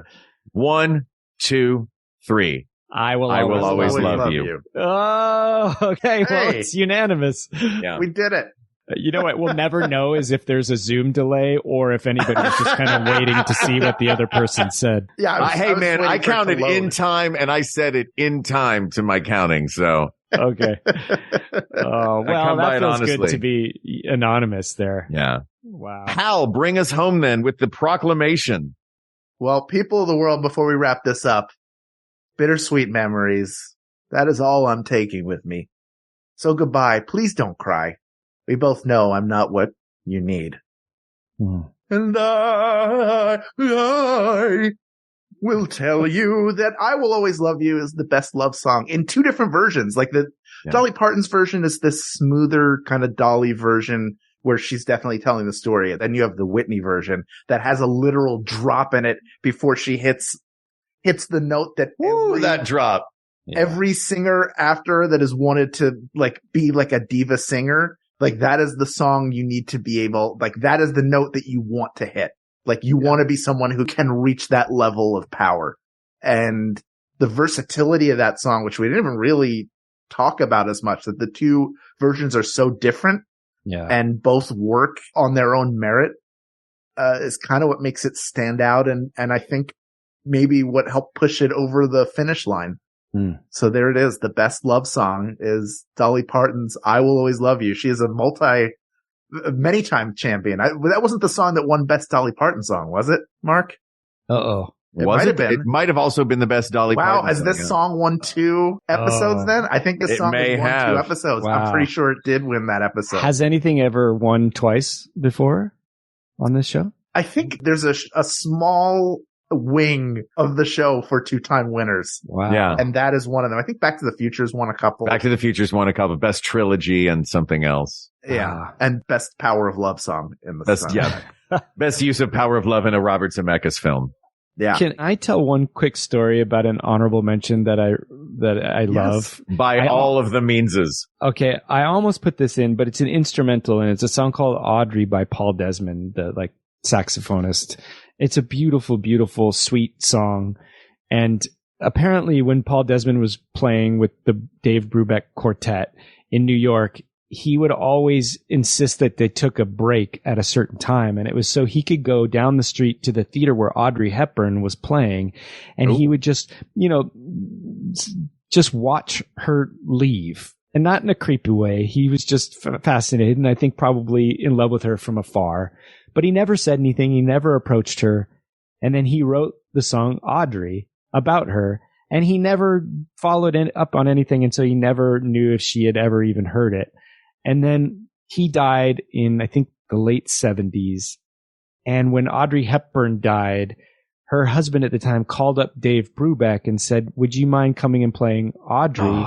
1, 2, 3. I will always love you. Oh, okay. Well, Hey. it's unanimous. Yeah. We did it. You know what we'll never know is if there's a Zoom delay or if anybody's just kind of waiting to see what the other person said. Yeah. Hey, man, I counted in load. time and I said it in time to my counting. So, Okay. Oh, well, that feels good honestly. to be anonymous there. yeah. Wow. Hal, bring us home then with the proclamation. Well, people of the world, before we wrap this up, bittersweet memories. That is all I'm taking with me. So goodbye. Please don't cry. We both know I'm not what you need. And I will tell you that I Will Always Love You is the best love song in 2 different versions. Like Dolly Parton's version is this smoother kind of Dolly version where she's definitely telling the story. And then you have the Whitney version that has a literal drop in it before she hits the note that that drop. every singer after that has wanted to like be like a diva singer. Like that is the song you need to be able, like that is the note that you want to hit. Like you want to be someone who can reach that level of power. And the versatility of that song, which we didn't even really talk about as much, that the 2 versions are so different and both work on their own merit, is kind of what makes it stand out. And I think maybe what helped push it over the finish line. So there it is. The best love song is Dolly Parton's I Will Always Love You. She is a many time champion. That wasn't the song that won best Dolly Parton song, was it, Mark? Uh-oh. It might have been. It might have also been the best Dolly Parton. Wow, has this song won 2 episodes then? I think this song has won 2 episodes. Wow. I'm pretty sure it did win that episode. Has anything ever won twice before on this show? I think there's a small wing of the show for 2-time winners. Wow. Yeah. And that is one of them. I think Back to the Future's won a couple. Back to the Future's won a couple. Best trilogy and something else. Yeah. And best Power of Love song in the Best, song. Best use of Power of Love in a Robert Zemeckis film. Yeah. Can I tell one quick story about an honorable mention that I love? By all of the meanses. Okay, I almost put this in, but it's an instrumental and it's a song called Audrey by Paul Desmond, the like saxophonist. It's a beautiful, beautiful, sweet song. And apparently when Paul Desmond was playing with the Dave Brubeck Quartet in New York, he would always insist that they took a break at a certain time. And it was so he could go down the street to the theater where Audrey Hepburn was playing. And he would just, just watch her leave. And not in a creepy way. He was just fascinated and I think probably in love with her from afar. But he never said anything. He never approached her. And then he wrote the song Audrey about her. And he never followed up on anything. And so he never knew if she had ever even heard it. And then he died in, I think, the late 70s. And when Audrey Hepburn died, her husband at the time called up Dave Brubeck and said, would you mind coming and playing Audrey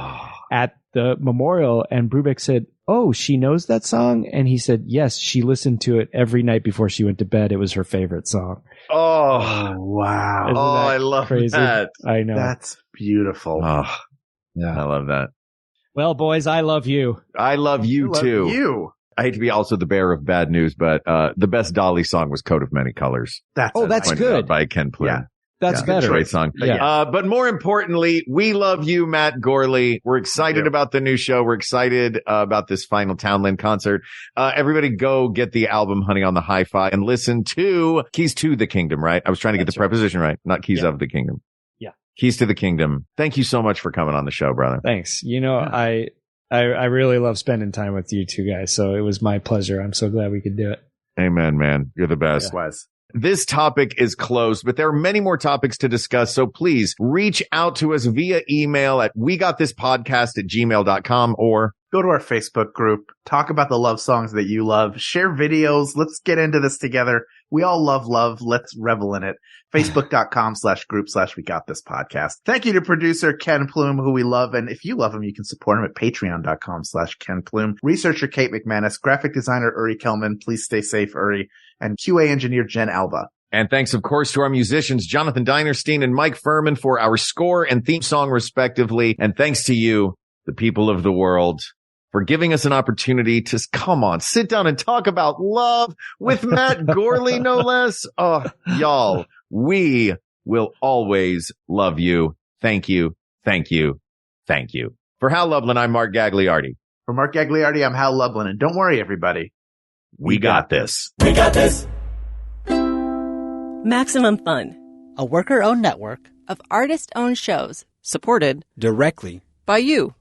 at the memorial? And Brubeck said, oh, she knows that song? And he said, yes, she listened to it every night before she went to bed. It was her favorite song. Oh, wow. Isn't that I love crazy? that. I know. That's beautiful. Oh, Yeah. I love that. Well, boys, I love you. I love you too. You. I hate to be also the bearer of bad news, but the best Dolly song was Coat of Many Colors. That's Pointed good. out by Ken Plume. Yeah. That's better. Great song. Yeah. But more importantly, we love you, Matt Gourley. We're excited about the new show. We're excited about this final Townland concert. Everybody go get the album Honey on the Hi-Fi and listen to Keys to the Kingdom, right? I was trying to get the preposition right, not Keys of the Kingdom. Yeah. Keys to the Kingdom. Thank you so much for coming on the show, brother. Thanks. I really love spending time with you two guys. So it was my pleasure. I'm so glad we could do it. Amen, man. You're the best. Was. This topic is closed, but there are many more topics to discuss. So please reach out to us via email at wegotThisPodcast@gmail.com or go to our Facebook group, talk about the love songs that you love, share videos. Let's get into this together. We all love love. Let's revel in it. Facebook.com/group/WeGotThisPodcast. Thank you to producer Ken Plume, who we love. And if you love him, you can support him at Patreon.com/Ken Plume. Researcher Kate McManus, graphic designer Uri Kelman. Please stay safe, Uri. And QA engineer Jen Alba. And thanks, of course, to our musicians, Jonathan Dinerstein and Mike Furman, for our score and theme song, respectively. And thanks to you, the people of the world, for giving us an opportunity to, come on, sit down and talk about love with Matt Gourley, no less. Oh, y'all, we will always love you. Thank you. Thank you. Thank you. For Hal Lublin, I'm Mark Gagliardi. For Mark Gagliardi, I'm Hal Lublin. And don't worry, everybody. We got this. We got this. Maximum Fun, a worker-owned network of artist-owned shows supported directly by you.